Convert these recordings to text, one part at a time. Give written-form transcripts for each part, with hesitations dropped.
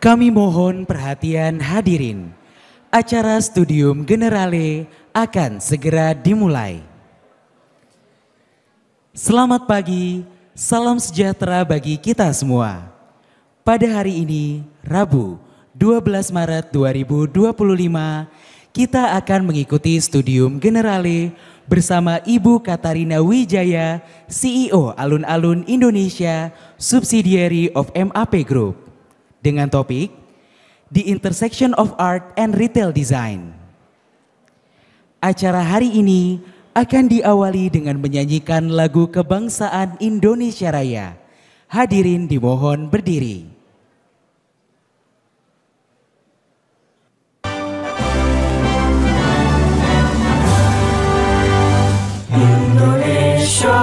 Kami mohon perhatian hadirin. Acara Studium Generale akan segera dimulai. Selamat pagi, salam sejahtera bagi kita semua. Pada hari ini, Rabu 12 Maret 2025, kita akan mengikuti Studium Generale bersama Ibu Katarina Wijaya, CEO Alun-Alun Indonesia, Subsidiary of MAP Group, dengan topik The Intersection of Art and Retail Design. Acara hari ini akan diawali dengan menyanyikan lagu kebangsaan Indonesia Raya. Hadirin dimohon berdiri. Indonesia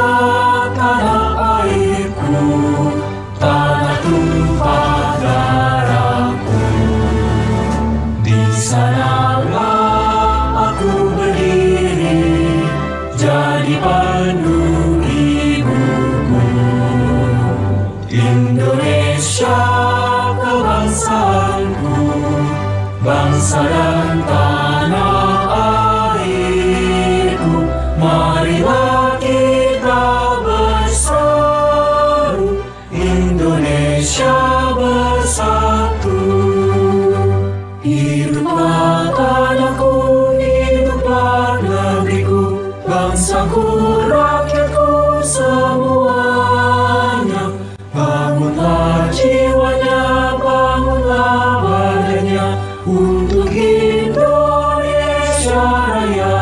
tanah airku, tanah tumpah darahku. Di sanalah aku berdiri, jadi pandu ibuku. Indonesia kebangsaanku, bangsa dan tanah airku. Marilah kita berseru, Indonesia bersatu. Hiduplah tanahku, hiduplah negeriku, bangsaku, rakyatku semuanya. Bangunlah jiwanya, bangunlah badannya, untuk Indonesia Raya.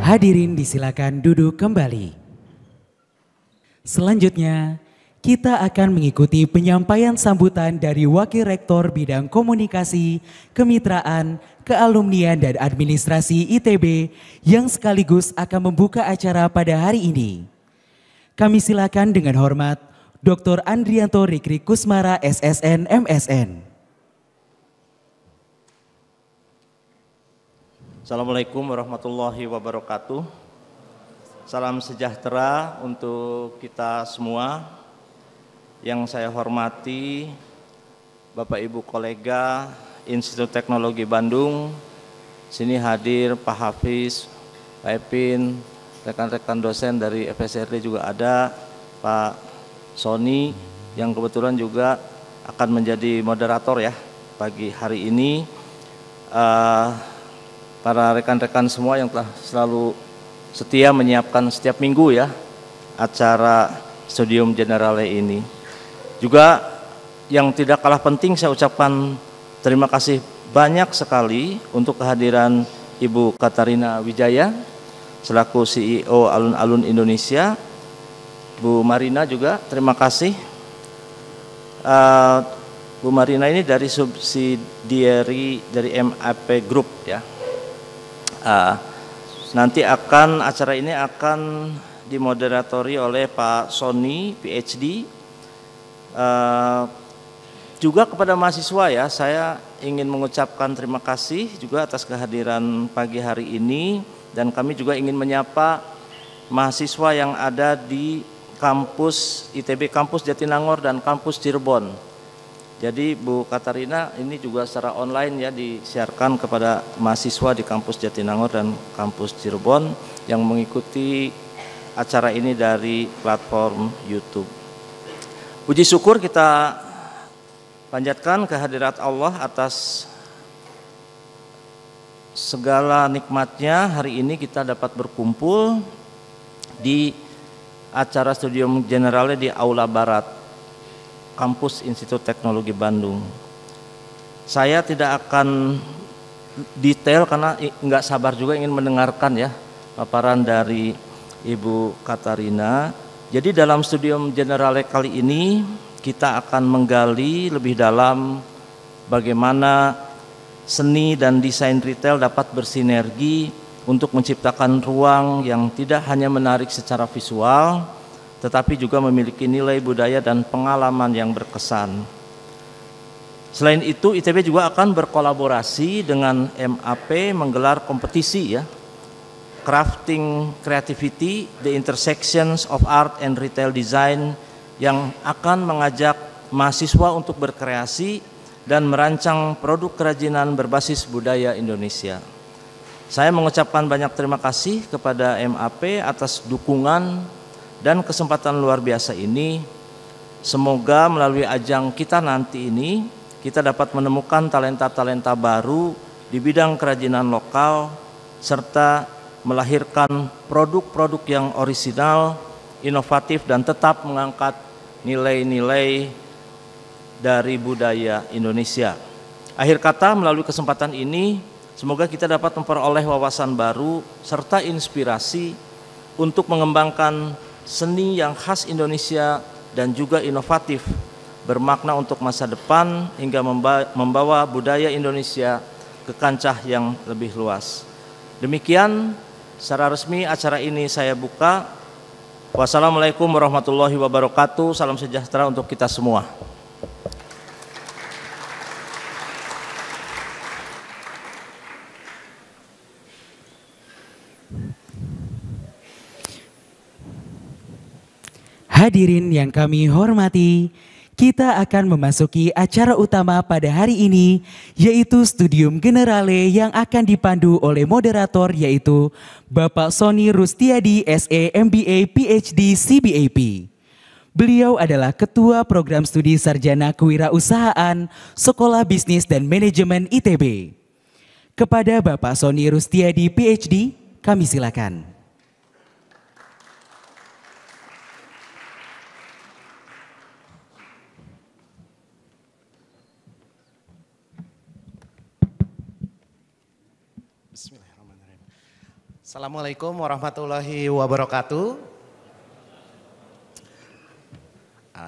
Hadirin disilakan duduk kembali. Selanjutnya, kita akan mengikuti penyampaian sambutan dari Wakil Rektor Bidang Komunikasi, Kemitraan, Kealumnian dan Administrasi ITB yang sekaligus akan membuka acara pada hari ini. Kami silakan dengan hormat Dr. Andrianto Rikri Kusmara SSN MSN. Assalamualaikum warahmatullahi wabarakatuh. Salam sejahtera untuk kita semua. Yang saya hormati Bapak Ibu kolega Institut Teknologi Bandung. Sini hadir Pak Hafiz, Pak Epin, rekan-rekan dosen dari FSRD juga ada, Pak Sony yang kebetulan juga akan menjadi moderator ya pagi hari ini. Para rekan-rekan semua yang telah selalu setia menyiapkan setiap minggu ya acara Studium Generale ini. Juga yang tidak kalah penting saya ucapkan terima kasih banyak sekali untuk kehadiran Ibu Katarina Wijaya selaku CEO Alun-Alun Indonesia. Bu Marina juga terima kasih. Bu Marina ini dari subsidiary dari MAP Group ya. Nanti acara ini akan dimoderatori oleh Pak Sony PhD. Juga kepada mahasiswa ya, saya ingin mengucapkan terima kasih juga atas kehadiran pagi hari ini, dan kami juga ingin menyapa mahasiswa yang ada di kampus ITB Kampus Jatinangor dan Kampus Cirebon. Jadi Bu Katarina ini juga secara online ya disiarkan kepada mahasiswa di Kampus Jatinangor dan Kampus Cirebon yang mengikuti acara ini dari platform YouTube. Puji syukur kita panjatkan kehadirat Allah atas segala nikmatnya. Hari ini kita dapat berkumpul di acara Studium Generale di Aula Barat Kampus Institut Teknologi Bandung. Saya tidak akan detail karena nggak sabar juga ingin mendengarkan ya paparan dari Ibu Katarina. Jadi dalam studium generale kali ini kita akan menggali lebih dalam bagaimana seni dan desain retail dapat bersinergi untuk menciptakan ruang yang tidak hanya menarik secara visual, tetapi juga memiliki nilai budaya dan pengalaman yang berkesan. Selain itu, ITB juga akan berkolaborasi dengan MAP menggelar kompetisi ya, Crafting Creativity, The Intersections of Art and Retail Design, yang akan mengajak mahasiswa untuk berkreasi dan merancang produk kerajinan berbasis budaya Indonesia. Saya mengucapkan banyak terima kasih kepada MAP atas dukungan dan kesempatan luar biasa ini. Semoga melalui ajang kita nanti ini, kita dapat menemukan talenta-talenta baru di bidang kerajinan lokal, serta melahirkan produk-produk yang orisinal, inovatif, dan tetap mengangkat nilai-nilai dari budaya Indonesia. Akhir kata, melalui kesempatan ini, semoga kita dapat memperoleh wawasan baru serta inspirasi untuk mengembangkan seni yang khas Indonesia dan juga inovatif, bermakna untuk masa depan hingga membawa budaya Indonesia ke kancah yang lebih luas. Demikian secara resmi acara ini saya buka. Wassalamualaikum warahmatullahi wabarakatuh. Salam sejahtera untuk kita semua. Hadirin yang kami hormati, kita akan memasuki acara utama pada hari ini, yaitu Studium Generale yang akan dipandu oleh moderator, yaitu Bapak Sony Rustiadi, SE MBA PhD CBAP. Beliau adalah Ketua Program Studi Sarjana Kewirausahaan Sekolah Bisnis dan Manajemen ITB. Kepada Bapak Sony Rustiadi PhD, kami silakan. Assalamualaikum warahmatullahi wabarakatuh.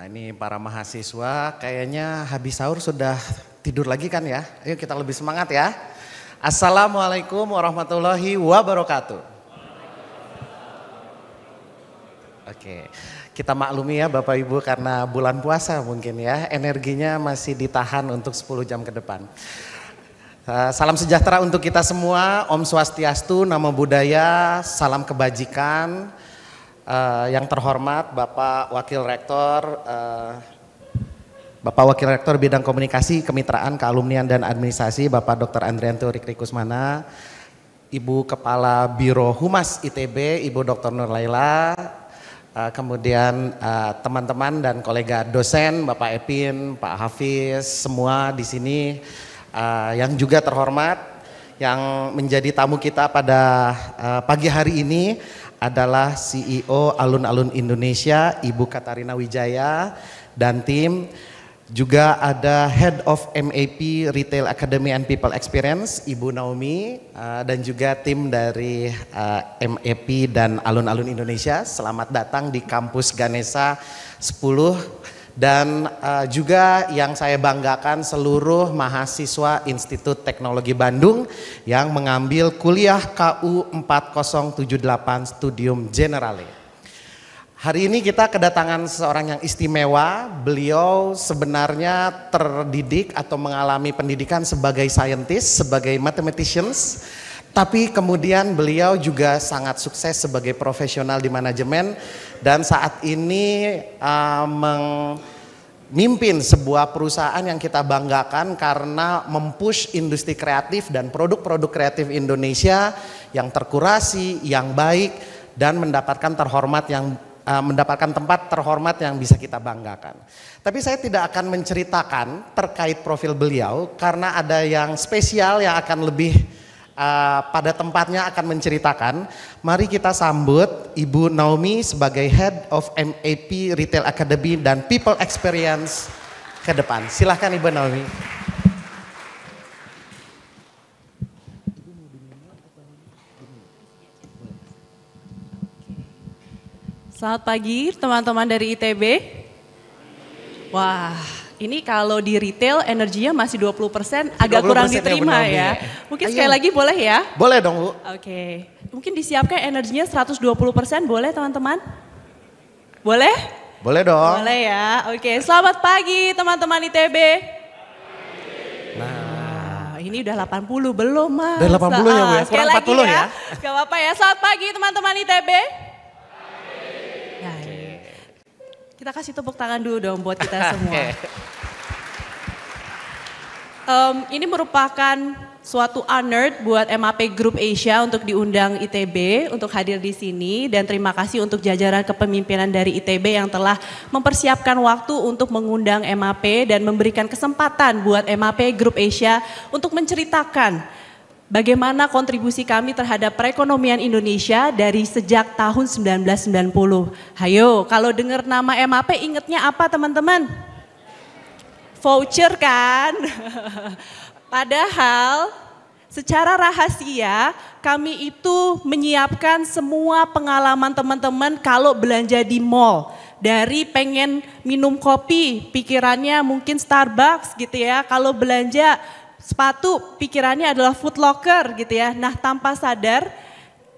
Ini para mahasiswa kayaknya habis sahur sudah tidur lagi kan ya? Ayo kita lebih semangat ya. Assalamualaikum warahmatullahi wabarakatuh. Oke, kita maklumi ya Bapak Ibu karena bulan puasa mungkin ya, energinya masih ditahan untuk 10 jam ke depan. Salam sejahtera untuk kita semua, Om Swastiastu, Namo Buddhaya, salam kebajikan. Yang terhormat Bapak Wakil Rektor Bidang Komunikasi, Kemitraan, Kealumnian dan Administrasi, Bapak Dr. Andrianto Rikri Kusmana, Ibu Kepala Biro Humas ITB, Ibu Dr. Nur Laila, kemudian teman-teman dan kolega dosen, Bapak Epin, Pak Hafiz, semua di sini. Yang juga terhormat, yang menjadi tamu kita pada pagi hari ini adalah CEO Alun-Alun Indonesia, Ibu Katarina Wijaya dan tim. Juga ada Head of MAP Retail Academy and People Experience, Ibu Naomi, dan juga tim dari MAP dan Alun-Alun Indonesia. Selamat datang di kampus Ganesha 10. Dan juga yang saya banggakan seluruh mahasiswa Institut Teknologi Bandung yang mengambil kuliah KU 4078 Studium Generale. Hari ini kita kedatangan seorang yang istimewa. Beliau sebenarnya terdidik atau mengalami pendidikan sebagai scientist, sebagai mathematicians. Tapi kemudian beliau juga sangat sukses sebagai profesional di manajemen dan saat ini memimpin sebuah perusahaan yang kita banggakan karena mempush industri kreatif dan produk-produk kreatif Indonesia yang terkurasi, yang baik dan mendapatkan tempat terhormat yang bisa kita banggakan. Tapi saya tidak akan menceritakan terkait profil beliau karena ada yang spesial yang akan lebih pada tempatnya akan menceritakan. Mari kita sambut Ibu Naomi sebagai Head of MAP Retail Academy dan People Experience ke depan. Silahkan Ibu Naomi. Selamat pagi teman-teman dari ITB. Wah, ini kalau di retail energinya masih 20%, agak kurang diterima ya. Mungkin sekali lagi boleh ya? Boleh dong Bu. Oke, mungkin disiapkan energinya 120%, boleh teman-teman? Boleh? Boleh dong. Boleh ya, oke. Selamat pagi teman-teman ITB. Nah, ini udah 80 belum Mas? Udah 80 ya Bu ya, kurang 40 ya. Gak apa-apa ya, selamat pagi teman-teman ITB. Nah, kita kasih tepuk tangan dulu dong buat kita semua. Ini merupakan suatu honor buat MAP Group Asia untuk diundang ITB untuk hadir di sini, dan terima kasih untuk jajaran kepemimpinan dari ITB yang telah mempersiapkan waktu untuk mengundang MAP dan memberikan kesempatan buat MAP Group Asia untuk menceritakan bagaimana kontribusi kami terhadap perekonomian Indonesia dari sejak tahun 1990. Hayo, kalau dengar nama MAP ingetnya apa teman-teman? Voucher kan? Padahal secara rahasia kami itu menyiapkan semua pengalaman teman-teman kalau belanja di mall. Dari pengen minum kopi, pikirannya mungkin Starbucks gitu ya. Kalau belanja sepatu, pikirannya adalah Foot Locker gitu ya. Nah, tanpa sadar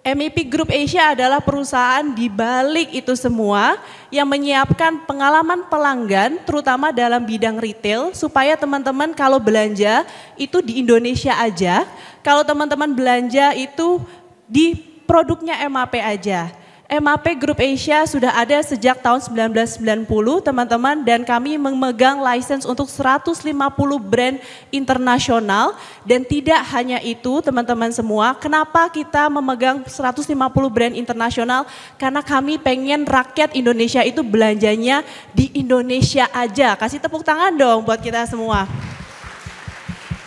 MAP Group Asia adalah perusahaan di balik itu semua yang menyiapkan pengalaman pelanggan terutama dalam bidang retail supaya teman-teman kalau belanja itu di Indonesia aja, kalau teman-teman belanja itu di produknya MAP aja. MAP Group Asia sudah ada sejak tahun 1990 teman-teman, dan kami memegang license untuk 150 brand internasional. Dan tidak hanya itu teman-teman semua, kenapa kita memegang 150 brand internasional? Karena kami pengen rakyat Indonesia itu belanjanya di Indonesia aja. Kasih tepuk tangan dong buat kita semua.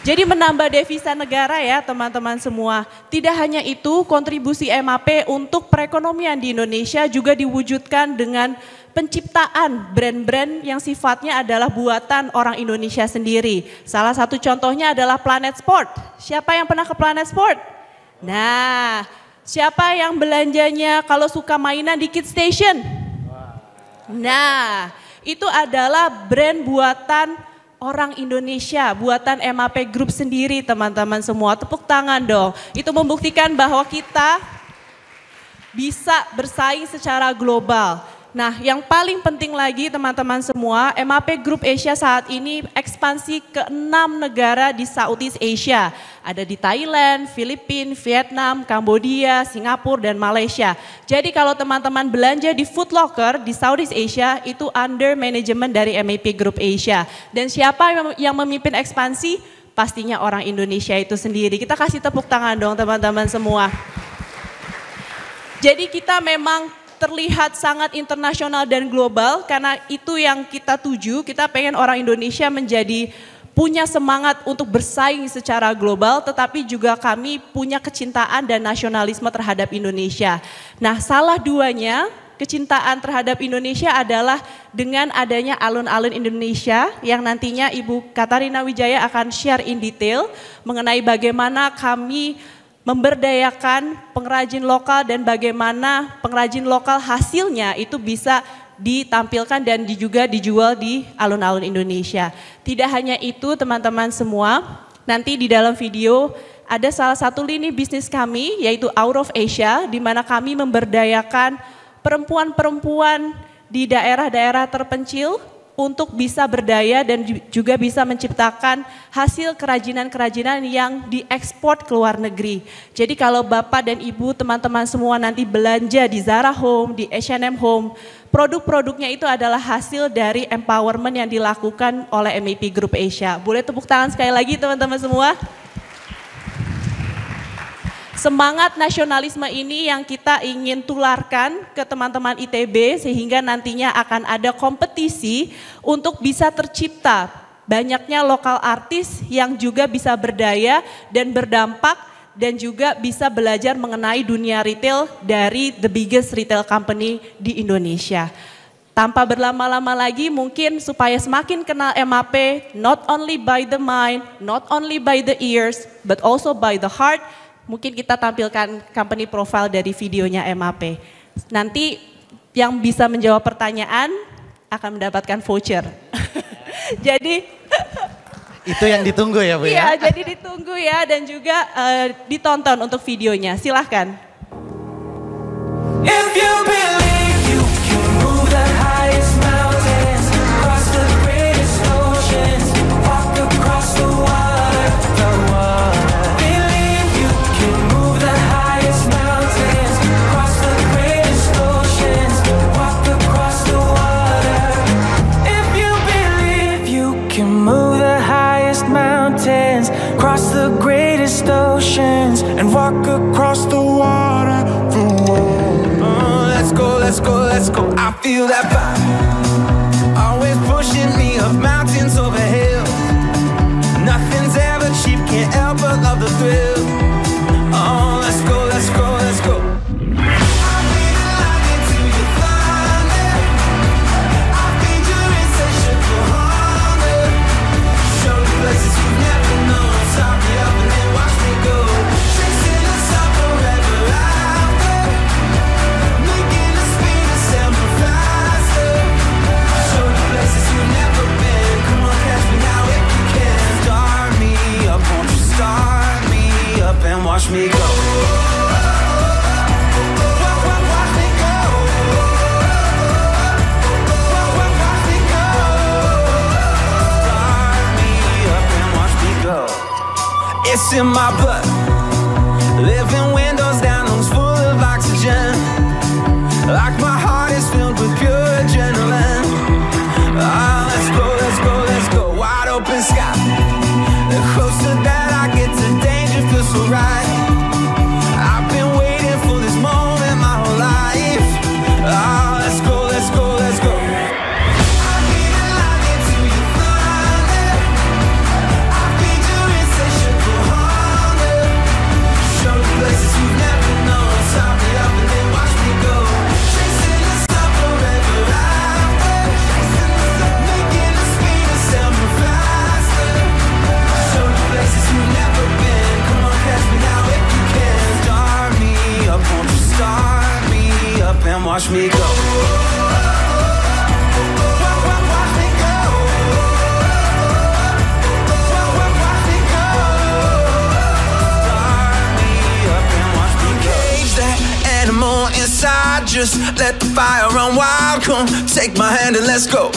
Jadi menambah devisa negara ya teman-teman semua. Tidak hanya itu, kontribusi MAP untuk perekonomian di Indonesia juga diwujudkan dengan penciptaan brand-brand yang sifatnya adalah buatan orang Indonesia sendiri. Salah satu contohnya adalah Planet Sport. Siapa yang pernah ke Planet Sport? Nah, siapa yang belanjanya kalau suka mainan di Kid Station? Nah, itu adalah brand buatan orang Indonesia, buatan MAP Group sendiri teman-teman semua. Tepuk tangan dong. Itu membuktikan bahwa kita bisa bersaing secara global. Nah, yang paling penting lagi teman-teman semua, MAP Group Asia saat ini ekspansi ke 6 negara di Southeast Asia. Ada di Thailand, Filipina, Vietnam, Kambodia, Singapura, dan Malaysia. Jadi kalau teman-teman belanja di Foot Locker di Southeast Asia, itu under manajemen dari MAP Group Asia. Dan siapa yang memimpin ekspansi? Pastinya orang Indonesia itu sendiri. Kita kasih tepuk tangan dong teman-teman semua. Jadi kita memang terlihat sangat internasional dan global, karena itu yang kita tuju. Kita pengen orang Indonesia menjadi punya semangat untuk bersaing secara global, tetapi juga kami punya kecintaan dan nasionalisme terhadap Indonesia. Nah, salah duanya kecintaan terhadap Indonesia adalah dengan adanya alun-alun Indonesia yang nantinya Ibu Katarina Wijaya akan share in detail mengenai bagaimana kami memberdayakan pengrajin lokal dan bagaimana pengrajin lokal hasilnya itu bisa ditampilkan dan juga dijual di alun-alun Indonesia. Tidak hanya itu teman-teman semua, nanti di dalam video ada salah satu lini bisnis kami yaitu Out of Asia, di mana kami memberdayakan perempuan-perempuan di daerah-daerah terpencil untuk bisa berdaya dan juga bisa menciptakan hasil kerajinan-kerajinan yang diekspor ke luar negeri. Jadi kalau Bapak dan Ibu teman-teman semua nanti belanja di Zara Home, di H&M Home, produk-produknya itu adalah hasil dari empowerment yang dilakukan oleh MAP Group Asia. Boleh tepuk tangan sekali lagi teman-teman semua? Semangat nasionalisme ini yang kita ingin tularkan ke teman-teman ITB sehingga nantinya akan ada kompetisi untuk bisa tercipta banyaknya lokal artis yang juga bisa berdaya dan berdampak dan juga bisa belajar mengenai dunia retail dari the biggest retail company di Indonesia. Tanpa berlama-lama lagi, mungkin supaya semakin kenal MAP, not only by the mind, not only by the ears, but also by the heart. Mungkin kita tampilkan company profile dari videonya MAP. Nanti yang bisa menjawab pertanyaan akan mendapatkan voucher. Jadi Itu yang ditunggu ya Bu iya, ya? jadi ditunggu ya dan juga ditonton untuk videonya. Silahkan. If you believe you can move the highest mountains, cross the greatest oceans, walk across the water, the water. Believe you can move the highest mountains, cross the greatest oceans, walk across the water. If you believe you can move the highest mountains, cross the greatest oceans, and walk across the water, the water. Let's go, let's go. I feel that vibe, always pushing me up mountains over hills. Nothing's ever cheap, can't help but love the thrill. Oh, let's go, let's go, let's go. I'll be the lightning to your thunder. I'll feed your insatiable hunger. Show you places you've never known. Top me up and then watch me go. Chasing the sun forever after. Making the speed of sound faster. Show you places you've never been. Come on, catch me now if you can. Start me up, won't you start me up and watch me go. Watch me go. Watch me go. Start me up and watch me go. It's in my blood. Living windows down, lungs full of oxygen. Like my heart is filled with pure adrenaline. Ah, let's go, let's go, let's go. Wide open sky. The closer that I get to danger feels so right. I've been waiting for this moment my whole life. Ah, let's go, let's go, let's go. I'll be the lightning to your thunder. I'll feed your insatiable hunger. Show you places you've never known. Top me up and then watch me go. Chasing the sun forever after. Making the speed of sound move faster. Show you places you've never been. Come on, catch me now if you can. Start me up, won't you start me up and watch me go. Watch me go. Watch me go. Start me up and watch me go. Cage that animal inside, just let the fire run wild. Come take my hand and let's go.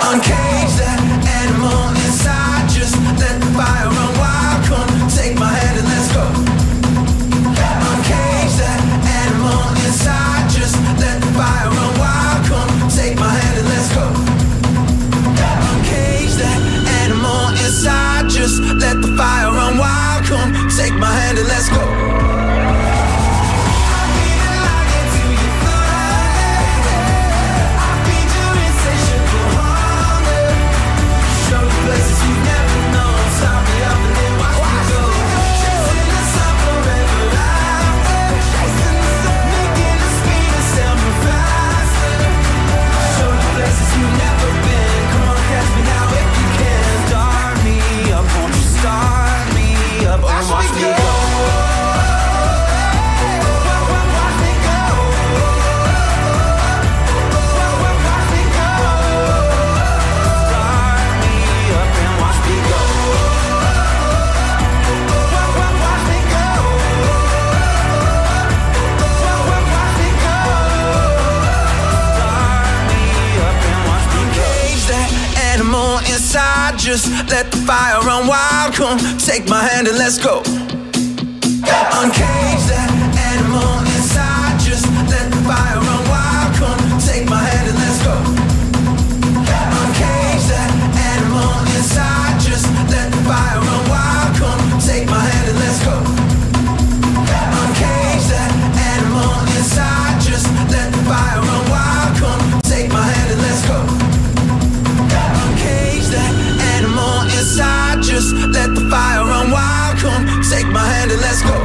Uncage that animal inside, just let the fire run wild. Come take my hand and let's go. Uncage that animal inside, just let the fire run wild. Come take my hand and let's go. Uncage that animal inside, just let the fire run wild. Come take my hand and let's go. I'll be the lightning to your thunder. I'll feed your insatiable hunger. Show you places you've never known. Stop me up and then watch me go. Chasing the sun forever after. Making the speed of sound move faster. Show you places you've never been. Come on, catch me now if you can. Start me up, won't you start me up and watch me go. Watch me go. Watch me go. Start me up and watch me go. Watch me go. Watch me go. Start me up and watch me go. Cage that animal inside, just let the fire run wild. Come take my hand and let's go. Uncage that animal inside, just let the fire run wild. Come take my hand and let's go. Uncage that animal inside, just let the fire run wild. Come take my hand and let's go. Uncage that animal inside, just let the fire run wild. Come take my hand and let's go. Uncage that animal inside, just let the fire run wild. Come take my hand and let's go.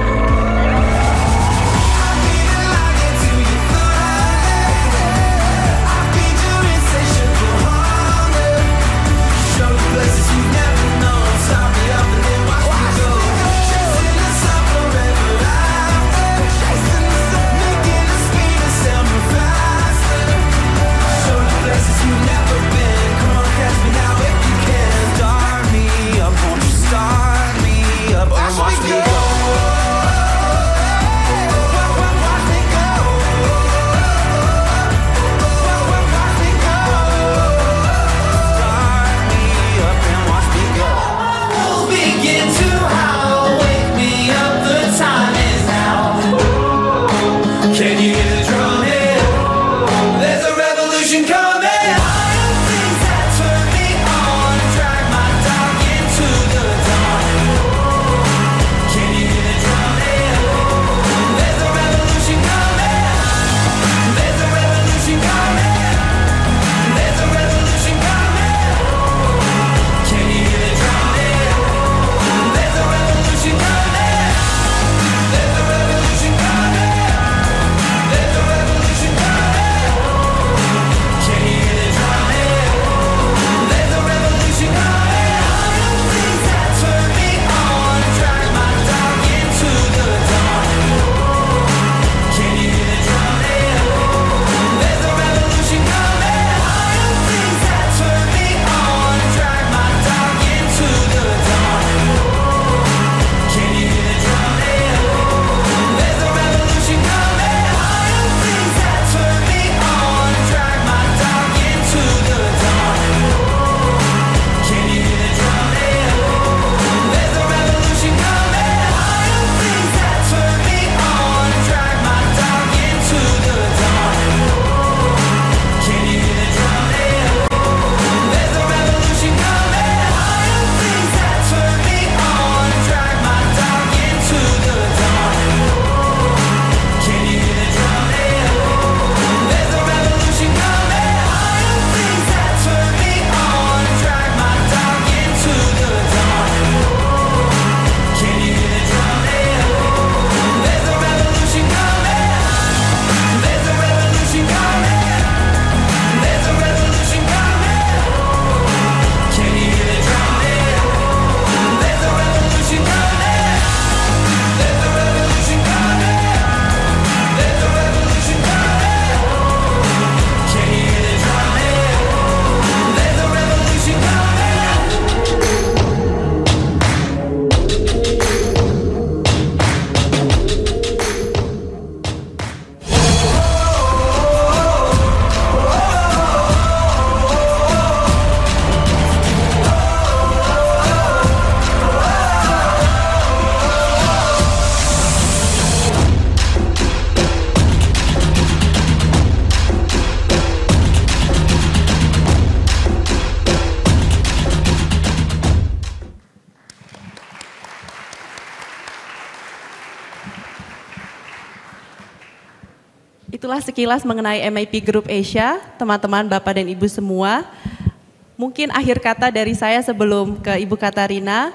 Can you hear the drumming? There's a revolution coming. Things that turn me on, drag my dog into the dark. Can you hear the drumming? There's a revolution coming. There's a revolution coming. There's a revolution coming. Can you hear the drumming? There's a revolution coming. There's a revolution coming. There's a revolution coming. Can you hear the drumming? There's a revolution coming. Things that turn me on, drag my dog into the dark. Can you hear the drumming? There's a revolution coming. Things that turn me on, drag my dog into the dark. Can you hear the drumming? There's a revolution coming. Things that turn me on, drag my dog into the dark. Can you hear the drumming? There's a revolution coming. Things that turn me on, drag my dog into the dark. Can you hear the drumming? There's a revolution coming. Things that turn me on, drag my dog into the dark. Can you hear the drumming? There's a revolution coming. Things that turn me on, drag my dog into the dark. Can you hear the drumming? There's a revolution coming. There's a revolution coming. There's a revolution coming. Can you hear the drumming? There's a revolution coming. There's a revolution coming. There's a revolution coming. Can you hear the drumming? There's a revolution coming. Itulah sekilas mengenai MIP Group Asia, teman-teman, Bapak dan Ibu semua. Mungkin akhir kata dari saya sebelum ke Ibu Katarina,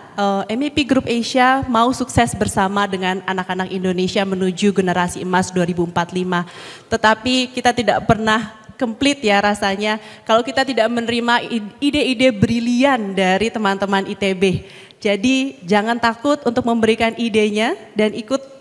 MIP Group Asia mau sukses bersama dengan anak-anak Indonesia menuju generasi emas 2045. Tetapi kita tidak pernah komplit ya rasanya kalau kita tidak menerima ide-ide brilian dari teman-teman ITB. Jadi jangan takut untuk memberikan idenya dan ikut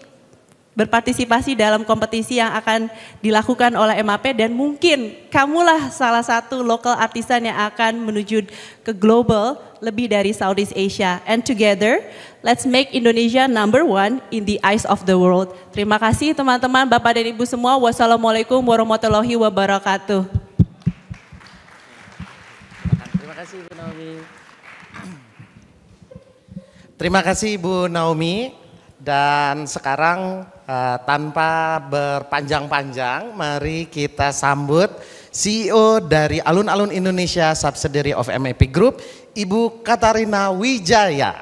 berpartisipasi dalam kompetisi yang akan dilakukan oleh MAP, dan mungkin kamulah salah satu local artisan yang akan menuju ke global lebih dari Southeast Asia. And together, let's make Indonesia number one in the eyes of the world. Terima kasih teman-teman, Bapak dan Ibu semua. Wassalamualaikum warahmatullahi wabarakatuh. Terima kasih Ibu Naomi. Terima kasih Ibu Naomi. Dan sekarang tanpa berpanjang-panjang, mari kita sambut CEO dari Alun-Alun Indonesia Subsidiary of MIP Group, Ibu Katarina Wijaya.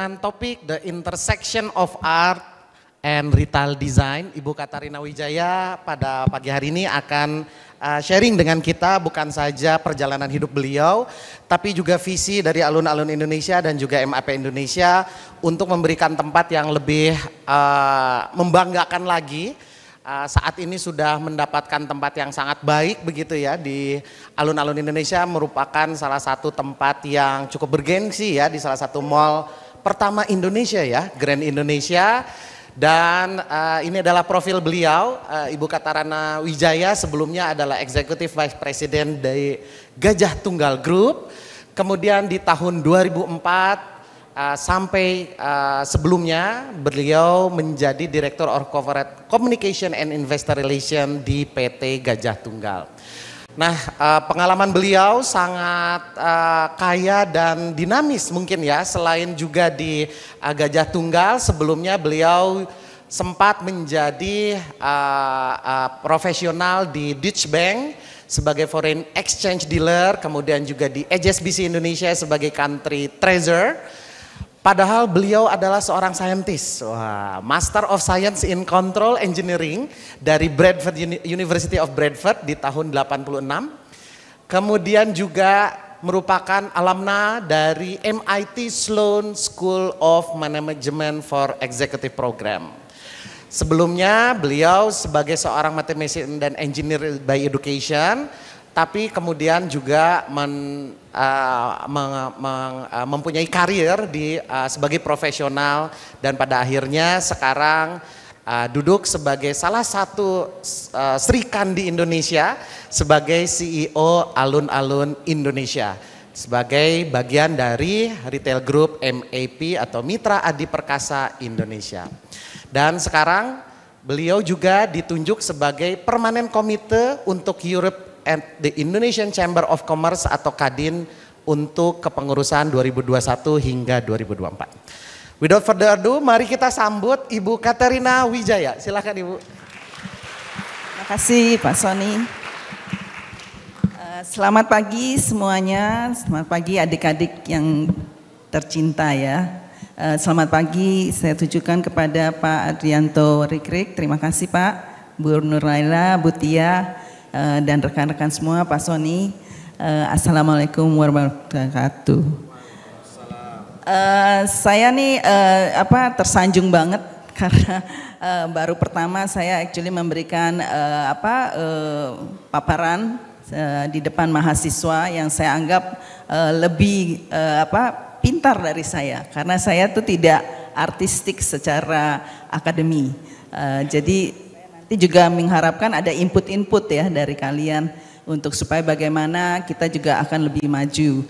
dengan topik The Intersection of Art and Retail Design. Ibu Katarina Wijaya pada pagi hari ini akan sharing dengan kita bukan saja perjalanan hidup beliau, tapi juga visi dari alun-alun Indonesia dan juga MAP Indonesia untuk memberikan tempat yang lebih membanggakan lagi. Saat ini sudah mendapatkan tempat yang sangat baik begitu ya di alun-alun Indonesia, merupakan salah satu tempat yang cukup bergengsi ya di salah satu mall pertama Indonesia ya, Grand Indonesia. Dan ini adalah profil beliau, Ibu Katarina Wijaya sebelumnya adalah Executive Vice President dari Gajah Tunggal Group. Kemudian di tahun 2004 sampai sebelumnya beliau menjadi Director of Corporate Communication and Investor Relation di PT Gajah Tunggal. Nah, pengalaman beliau sangat kaya dan dinamis mungkin ya, selain juga di Gajah Tunggal, sebelumnya beliau sempat menjadi profesional di Deutsche Bank sebagai foreign exchange dealer, kemudian juga di HSBC Indonesia sebagai country treasurer. Padahal beliau adalah seorang saintis, Master of Science in Control Engineering dari Bradford University of Bradford di tahun 86. Kemudian juga merupakan alumna dari MIT Sloan School of Management for Executive Program. Sebelumnya beliau sebagai seorang mathematician dan engineer by education, tapi kemudian juga mempunyai karir sebagai profesional dan pada akhirnya sekarang duduk sebagai salah satu Srikan di Indonesia sebagai CEO Alun-Alun Indonesia sebagai bagian dari Retail Group MAP atau Mitra Adi Perkasa Indonesia. Dan sekarang beliau juga ditunjuk sebagai Permanent Committee untuk Europe and the Indonesian Chamber of Commerce atau Kadin untuk kepengurusan 2021 hingga 2024. Without further ado, mari kita sambut Ibu Katarina Wijaya. Silakan Ibu. Terima kasih Pak Sony. Selamat pagi semuanya, selamat pagi adik-adik yang tercinta ya. Selamat pagi saya tujukan kepada Pak Adrianto Rikrik, terima kasih Pak, Bu Nurlaila, Bu Tia, dan rekan-rekan semua, Pak Sony. Assalamualaikum warahmatullahi wabarakatuh. Saya nih tersanjung banget karena baru pertama saya actually memberikan paparan di depan mahasiswa yang saya anggap lebih pintar dari saya, karena saya tuh tidak artistik secara akademi. Jadi nanti juga mengharapkan ada input-input ya dari kalian untuk supaya bagaimana kita juga akan lebih maju.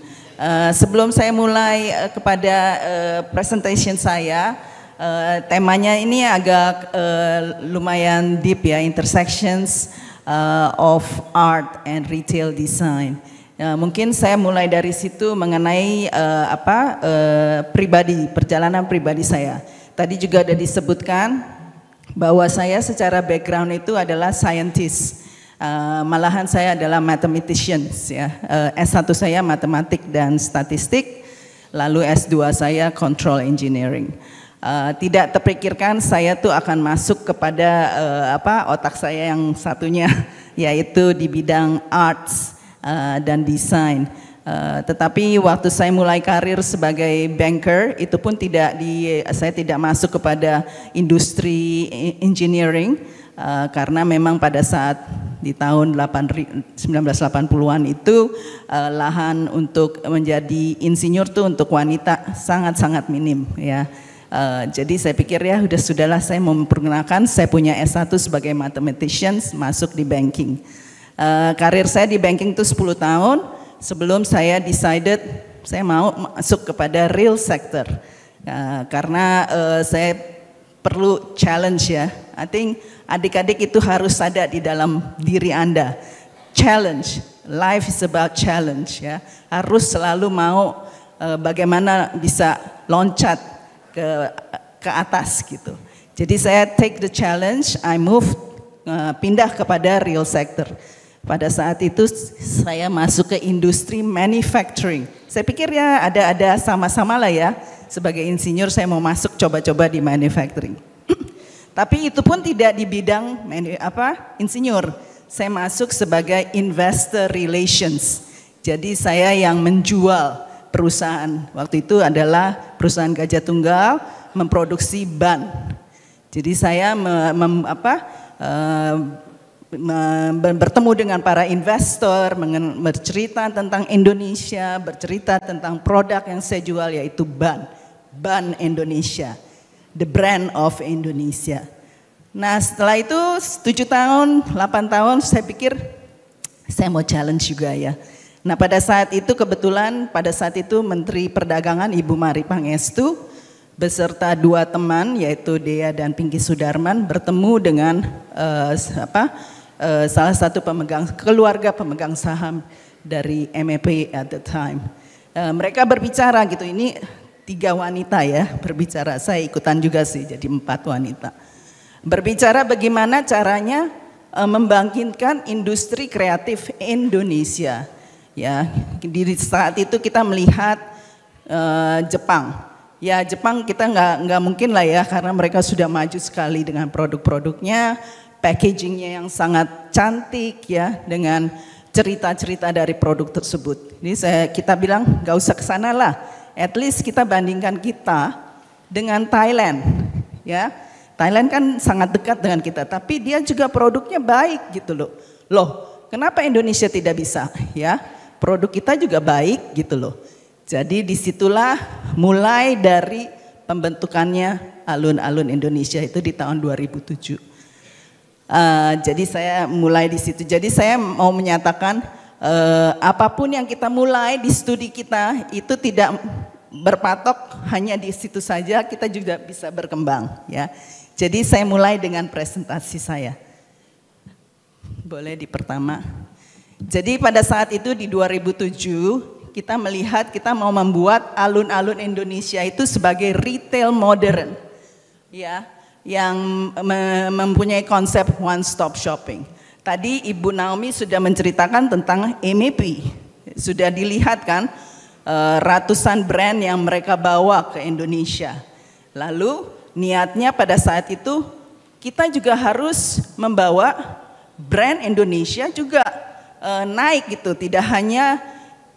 Sebelum saya mulai kepada presentation saya, temanya ini agak lumayan deep ya, intersections of art and retail design. Mungkin saya mulai dari situ mengenai perjalanan pribadi saya. Tadi juga ada disebutkan bahwa saya secara background itu adalah scientist, malahan saya adalah mathematicians ya. S1 saya matematik dan statistik, lalu S2 saya control engineering. Tidak terpikirkan saya tuh akan masuk kepada otak saya yang satunya, yaitu di bidang arts dan desain. Tetapi waktu saya mulai karir sebagai banker itu pun saya tidak masuk kepada industri engineering karena memang pada saat di tahun 1980-an itu lahan untuk menjadi insinyur tuh untuk wanita sangat-sangat minim ya. Jadi saya pikir ya sudahlah saya memperkenalkan saya punya S1 sebagai mathematician masuk di banking. Karir saya di banking itu 10 tahun. Sebelum saya decided saya mau masuk kepada real sector karena saya perlu challenge ya. I think adik-adik itu harus ada di dalam diri Anda. Challenge, life is about challenge ya. Harus selalu mau bagaimana bisa loncat ke atas gitu. Jadi saya take the challenge, I move pindah kepada real sector. Pada saat itu saya masuk ke industri manufacturing. Saya pikir ya ada sama-sama lah ya. Sebagai insinyur saya mau masuk coba-coba di manufacturing. Tapi itu pun tidak di bidang insinyur. Saya masuk sebagai investor relations. Jadi saya yang menjual perusahaan. Waktu itu adalah perusahaan Gajah Tunggal memproduksi ban. Jadi saya bertemu dengan para investor, bercerita tentang Indonesia, bercerita tentang produk yang saya jual yaitu ban Indonesia, the brand of Indonesia. Nah setelah itu 7 tahun, 8 tahun saya pikir saya mau challenge juga ya. Nah pada saat itu kebetulan pada saat itu Menteri Perdagangan Ibu Mari Pangestu beserta 2 teman yaitu Dea dan Pinky Sudarman bertemu dengan salah satu keluarga pemegang saham dari MEP at the time. Mereka berbicara gitu, ini 3 wanita ya berbicara, saya ikutan juga sih jadi 4 wanita. Berbicara bagaimana caranya membangkitkan industri kreatif Indonesia. Ya, di saat itu kita melihat Jepang. Ya Jepang kita nggak mungkin lah ya karena mereka sudah maju sekali dengan produk-produknya. Packagingnya yang sangat cantik ya dengan cerita-cerita dari produk tersebut. Jadi kita bilang nggak usah ke sana lah, at least kita bandingkan kita dengan Thailand, ya Thailand kan sangat dekat dengan kita, tapi dia juga produknya baik gitu loh. Loh, kenapa Indonesia tidak bisa? Ya, produk kita juga baik gitu loh. Jadi disitulah mulai dari pembentukannya alun-alun Indonesia itu di tahun 2007. Jadi saya mulai di situ. Jadi saya mau menyatakan apapun yang kita mulai di studi kita itu tidak berpatok hanya di situ saja, kita juga bisa berkembang ya. Jadi saya mulai dengan presentasi saya. Boleh di pertama. Jadi pada saat itu di 2007 kita melihat kita mau membuat alun-alun Indonesia itu sebagai retail modern. Ya. Yang mempunyai konsep one stop shopping. Tadi Ibu Naomi sudah menceritakan tentang MEP. Sudah dilihat kan ratusan brand yang mereka bawa ke Indonesia. Lalu niatnya pada saat itu kita juga harus membawa brand Indonesia juga naik gitu. Tidak hanya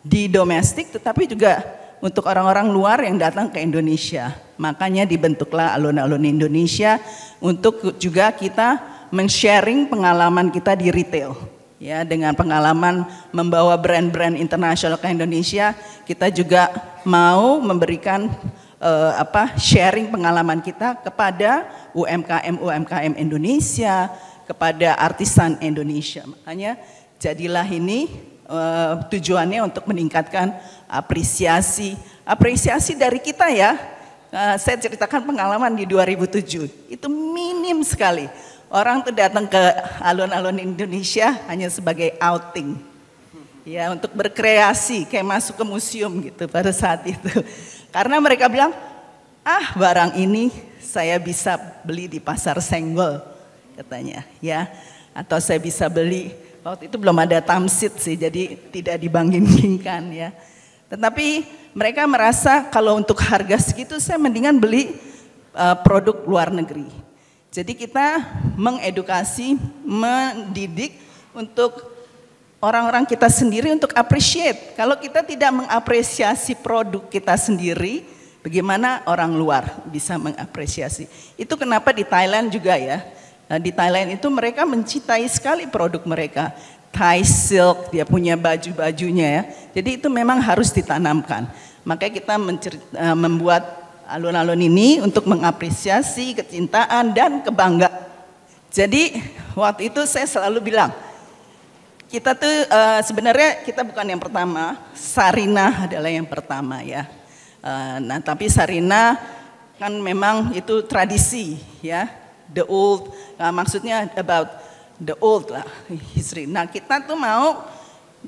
di domestik tetapi juga untuk orang-orang luar yang datang ke Indonesia. Makanya dibentuklah alun-alun Indonesia untuk juga kita men-sharing pengalaman kita di retail. Ya, dengan pengalaman membawa brand-brand internasional ke Indonesia, kita juga mau memberikan sharing pengalaman kita kepada UMKM Indonesia, kepada artisan Indonesia. Makanya jadilah ini tujuannya untuk meningkatkan apresiasi dari kita ya. Saya ceritakan pengalaman di 2007, itu minim sekali. Orang tuh datang ke alun-alun Indonesia hanya sebagai outing. Ya, untuk berkreasi, kayak masuk ke museum gitu pada saat itu. Karena mereka bilang, barang ini saya bisa beli di Pasar Senggol, katanya ya. Atau saya bisa beli, waktu itu belum ada Tamsit sih, jadi tidak dibandingkan ya. Tetapi mereka merasa kalau untuk harga segitu saya mendingan beli produk luar negeri. Jadi kita mengedukasi, mendidik untuk orang-orang kita sendiri untuk appreciate. Kalau kita tidak mengapresiasi produk kita sendiri, bagaimana orang luar bisa mengapresiasi? Itu kenapa di Thailand juga ya. Di Thailand itu mereka mencintai sekali produk mereka. Thai silk, dia punya baju-bajunya ya. Jadi itu memang harus ditanamkan. Makanya kita membuat alun-alun ini untuk mengapresiasi kecintaan dan kebanggaan. Jadi waktu itu saya selalu bilang, kita tuh sebenarnya kita bukan yang pertama, Sarinah adalah yang pertama ya. Nah tapi Sarinah kan memang itu tradisi ya, the old, maksudnya about the old lah history. Nah kita tuh mau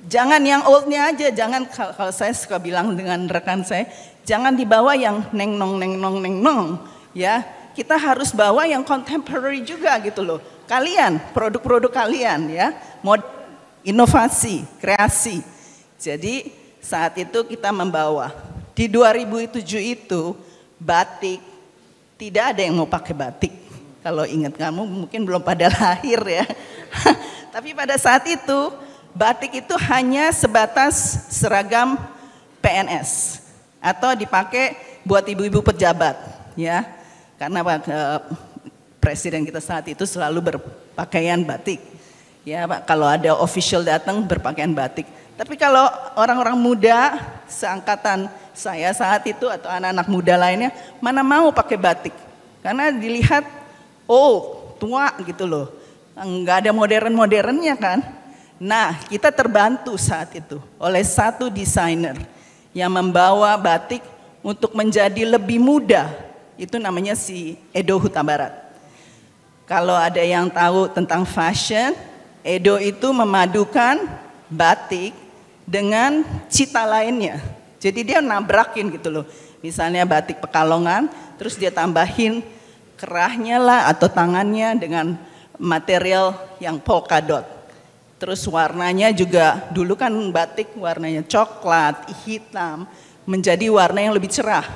jangan yang oldnya aja, jangan kalau saya suka bilang dengan rekan saya, jangan dibawa yang neng nong ya. Kita harus bawa yang contemporary juga gitu loh. Kalian, produk-produk kalian ya. inovasi, kreasi. Jadi saat itu kita membawa. Di 2007 itu batik, tidak ada yang mau pakai batik. Kalau ingat kamu mungkin belum pada lahir ya. Tapi pada saat itu batik itu hanya sebatas seragam PNS atau dipakai buat ibu-ibu pejabat ya. Karena presiden kita saat itu selalu berpakaian batik. Ya, Pak, kalau ada official datang berpakaian batik. Tapi kalau orang-orang muda seangkatan saya saat itu atau anak-anak muda lainnya, mana mau pakai batik? Karena dilihat, oh tua gitu loh, nggak ada modern-modernnya kan. Nah kita terbantu saat itu oleh satu desainer yang membawa batik untuk menjadi lebih muda. Itu namanya si Edo Huta Barat. Kalau ada yang tahu tentang fashion, Edo itu memadukan batik dengan cita lainnya. Jadi dia nabrakin gitu loh. Misalnya batik Pekalongan, terus dia tambahin kerahnya lah atau tangannya dengan material yang polka dot. Terus warnanya juga, dulu kan batik warnanya coklat, hitam, menjadi warna yang lebih cerah.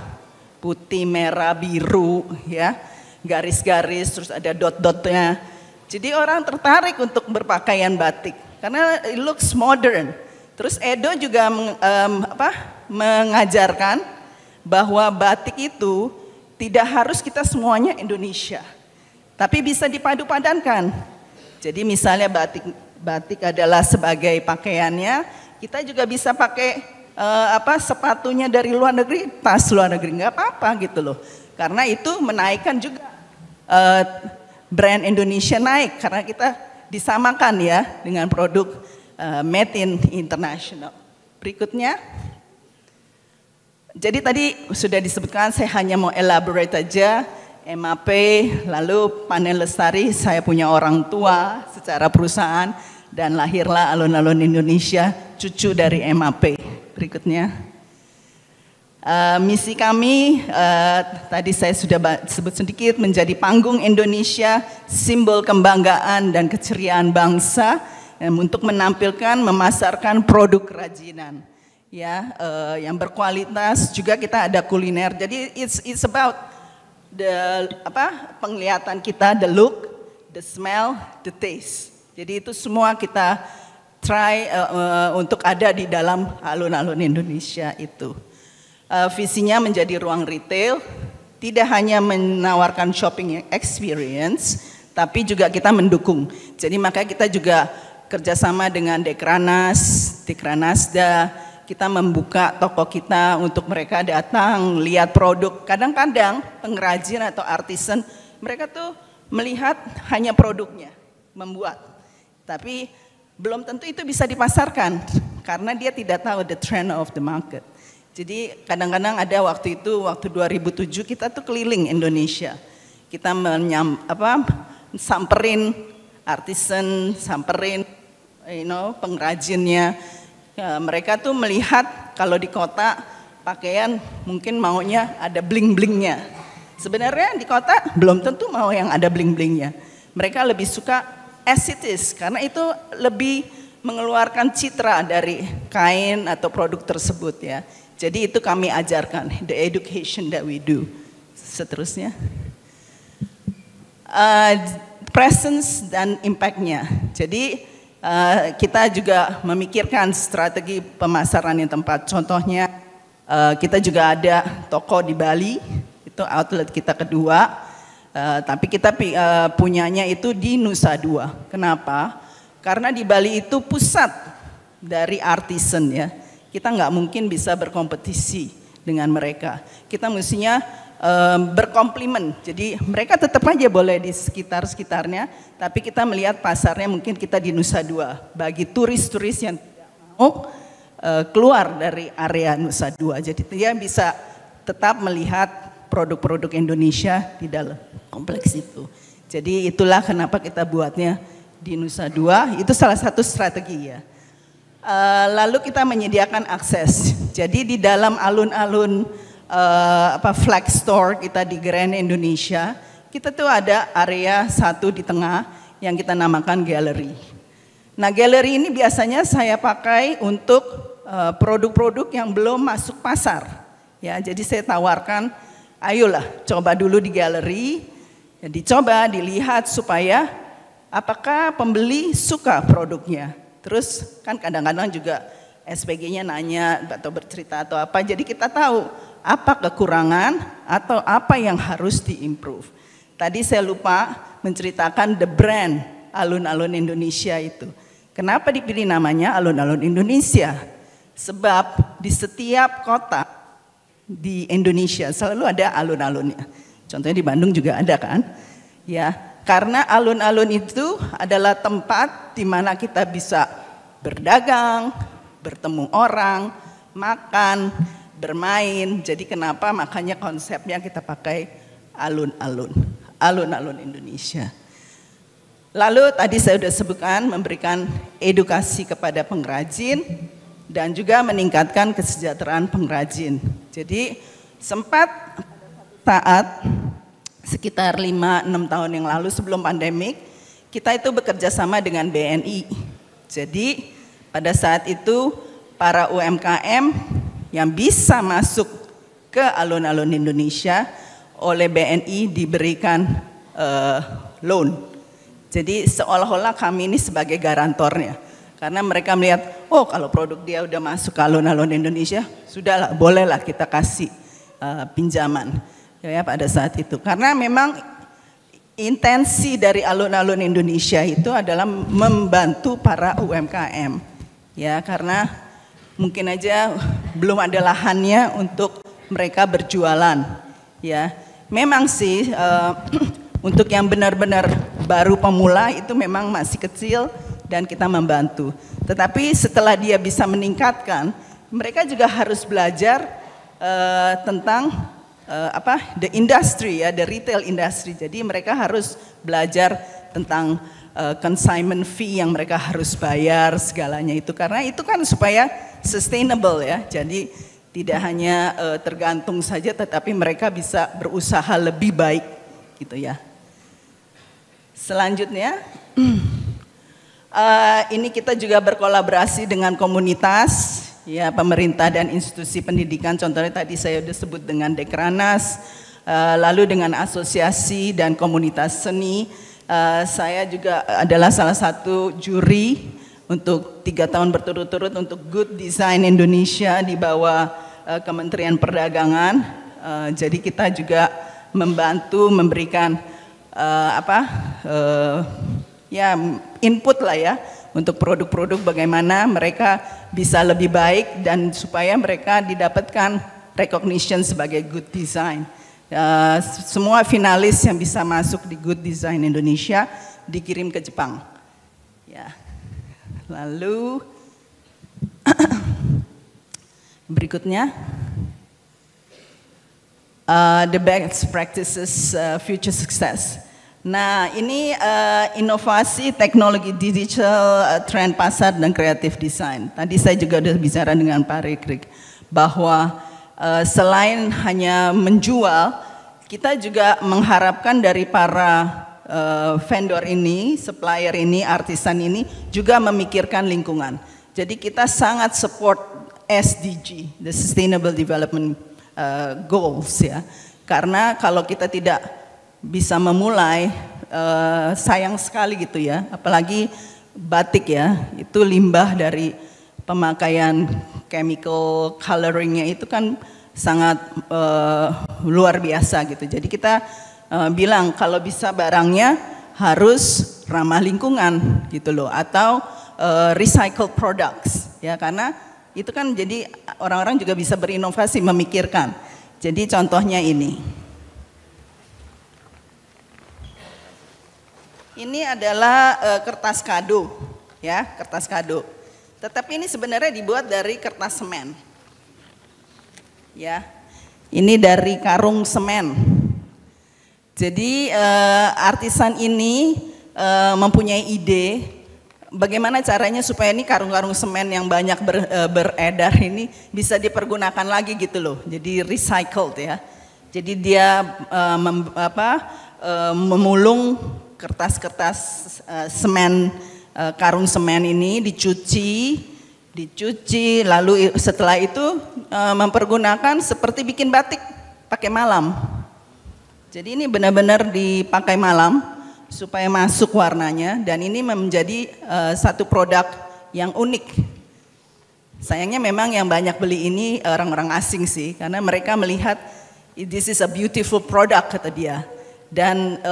Putih, merah, biru, ya, garis-garis, terus ada dot-dotnya. Jadi orang tertarik untuk berpakaian batik karena it looks modern. Terus Edo juga mengajarkan bahwa batik itu tidak harus kita semuanya Indonesia, tapi bisa dipadu-padankan. Jadi misalnya batik adalah sebagai pakaiannya, kita juga bisa pakai sepatunya dari luar negeri, tas luar negeri, nggak apa-apa gitu loh. Karena itu menaikkan juga brand Indonesia naik karena kita disamakan ya dengan produk made in international. Berikutnya, jadi tadi sudah disebutkan, saya hanya mau elaborate aja. MAP, lalu Panen Lestari, saya punya orang tua secara perusahaan dan lahirlah Alun-Alun Indonesia, cucu dari MAP. Berikutnya, misi kami tadi saya sudah sebut sedikit, menjadi panggung Indonesia, simbol kebanggaan dan keceriaan bangsa untuk menampilkan, memasarkan produk kerajinan ya yang berkualitas. Juga kita ada kuliner. Jadi it's about the penglihatan kita, the look, the smell, the taste. Jadi itu semua kita try untuk ada di dalam alun-alun Indonesia itu. Visinya menjadi ruang retail, tidak hanya menawarkan shopping experience, tapi juga kita mendukung. Jadi makanya kita juga kerjasama dengan Dekranasda, kita membuka toko kita untuk mereka datang, lihat produk. Kadang-kadang pengrajin atau artisan, mereka tuh melihat hanya produknya, membuat. Tapi belum tentu itu bisa dipasarkan, karena dia tidak tahu the trend of the market. Jadi kadang-kadang ada waktu itu, waktu 2007 kita tuh keliling Indonesia. Kita samperin artisan, samperin pengrajinnya. Ya, mereka tuh melihat kalau di kota pakaian mungkin maunya ada bling-blingnya. Sebenarnya di kota belum tentu mau yang ada bling-blingnya. Mereka lebih suka as it is, karena itu lebih mengeluarkan citra dari kain atau produk tersebut ya. Jadi itu kami ajarkan, the education that we do. Seterusnya, presence dan impact-nya. Jadi kita juga memikirkan strategi pemasaran yang tempat. Contohnya kita juga ada toko di Bali, itu outlet kita kedua. Tapi kita punyanya itu di Nusa Dua. Kenapa? Karena di Bali itu pusat dari artisan ya. Kita nggak mungkin bisa berkompetisi dengan mereka. Kita mestinya berkomplimen. Jadi mereka tetap aja boleh di sekitar-sekitarnya, tapi kita melihat pasarnya mungkin kita di Nusa Dua. Bagi turis-turis yang tidak mau keluar dari area Nusa Dua, jadi dia bisa tetap melihat produk-produk Indonesia di dalam kompleks itu. Jadi itulah kenapa kita buatnya di Nusa Dua. Itu salah satu strategi ya. Lalu kita menyediakan akses. Jadi di dalam alun-alun flag store kita di Grand Indonesia, kita tuh ada area satu di tengah yang kita namakan gallery. Nah, galeri ini biasanya saya pakai untuk produk-produk yang belum masuk pasar. Ya, jadi saya tawarkan, ayolah coba dulu di galeri, ya, dicoba, dilihat supaya apakah pembeli suka produknya. Terus kan kadang-kadang juga SPG-nya nanya atau bercerita atau apa, jadi kita tahu apa kekurangan atau apa yang harus diimprove. Tadi saya lupa menceritakan the brand Alun-Alun Indonesia itu. Kenapa dipilih namanya Alun-Alun Indonesia? Sebab di setiap kota di Indonesia selalu ada alun-alunnya. Contohnya di Bandung juga ada kan? Ya, karena alun-alun itu adalah tempat di mana kita bisa berdagang, bertemu orang, makan, bermain. Jadi kenapa makanya konsepnya kita pakai alun-alun, alun-alun Indonesia. Lalu tadi saya sudah sebutkan memberikan edukasi kepada pengrajin dan juga meningkatkan kesejahteraan pengrajin. Jadi sempat saat sekitar 5-6 tahun yang lalu sebelum pandemik, kita itu bekerja sama dengan BNI. Jadi pada saat itu para UMKM yang bisa masuk ke alun-alun Indonesia oleh BNI diberikan loan. Jadi seolah-olah kami ini sebagai garantornya. Karena mereka melihat, oh kalau produk dia udah masuk ke alun-alun Indonesia, sudahlah, bolehlah kita kasih pinjaman ya pada saat itu. Karena memang intensi dari alun-alun Indonesia itu adalah membantu para UMKM. Ya, karena mungkin aja belum ada lahannya untuk mereka berjualan. Ya, memang sih untuk yang benar-benar baru pemula itu memang masih kecil dan kita membantu. Tetapi setelah dia bisa meningkatkan, mereka juga harus belajar tentang the industry ya, the retail industry. Jadi mereka harus belajar tentang consignment fee yang mereka harus bayar segalanya itu, karena itu kan supaya sustainable ya. Jadi tidak hanya tergantung saja, tetapi mereka bisa berusaha lebih baik gitu ya. Selanjutnya, ini kita juga berkolaborasi dengan komunitas, ya, pemerintah dan institusi pendidikan. Contohnya tadi saya sudah sebut dengan Dekranas, lalu dengan asosiasi dan komunitas seni. Saya juga adalah salah satu juri untuk 3 tahun berturut-turut untuk Good Design Indonesia di bawah Kementerian Perdagangan. Jadi kita juga membantu memberikan ya input lah ya untuk produk-produk bagaimana mereka bisa lebih baik dan supaya mereka didapatkan recognition sebagai good design. Semua finalis yang bisa masuk di Good Design Indonesia dikirim ke Jepang. Ya. Lalu berikutnya the best practices future success. Nah, ini inovasi teknologi digital, tren pasar dan kreatif desain. Tadi saya juga sudah bicara dengan Pak Rikrik bahwa selain hanya menjual, kita juga mengharapkan dari para vendor ini, supplier ini, artisan ini juga memikirkan lingkungan. Jadi kita sangat support SDG, the Sustainable Development Goals ya. Karena kalau kita tidak bisa memulai, sayang sekali gitu ya, apalagi batik ya, itu limbah dari pemakaian chemical coloringnya itu kan sangat luar biasa gitu. Jadi kita bilang kalau bisa barangnya harus ramah lingkungan gitu loh, atau recycled products ya, karena itu kan jadi orang-orang juga bisa berinovasi memikirkan. Jadi contohnya ini. Ini adalah kertas kado, ya, kertas kado. Tetapi ini sebenarnya dibuat dari kertas semen, ya. Ini dari karung semen. Jadi artisan ini mempunyai ide bagaimana caranya supaya ini karung-karung semen yang banyak beredar ini bisa dipergunakan lagi gitu loh. Jadi recycled ya. Jadi dia memulung kertas-kertas semen karung semen ini dicuci, lalu setelah itu mempergunakan seperti bikin batik pakai malam. Jadi ini benar-benar dipakai malam supaya masuk warnanya, dan ini menjadi satu produk yang unik. Sayangnya memang yang banyak beli ini orang-orang asing sih, karena mereka melihat this is a beautiful product kata dia. Dan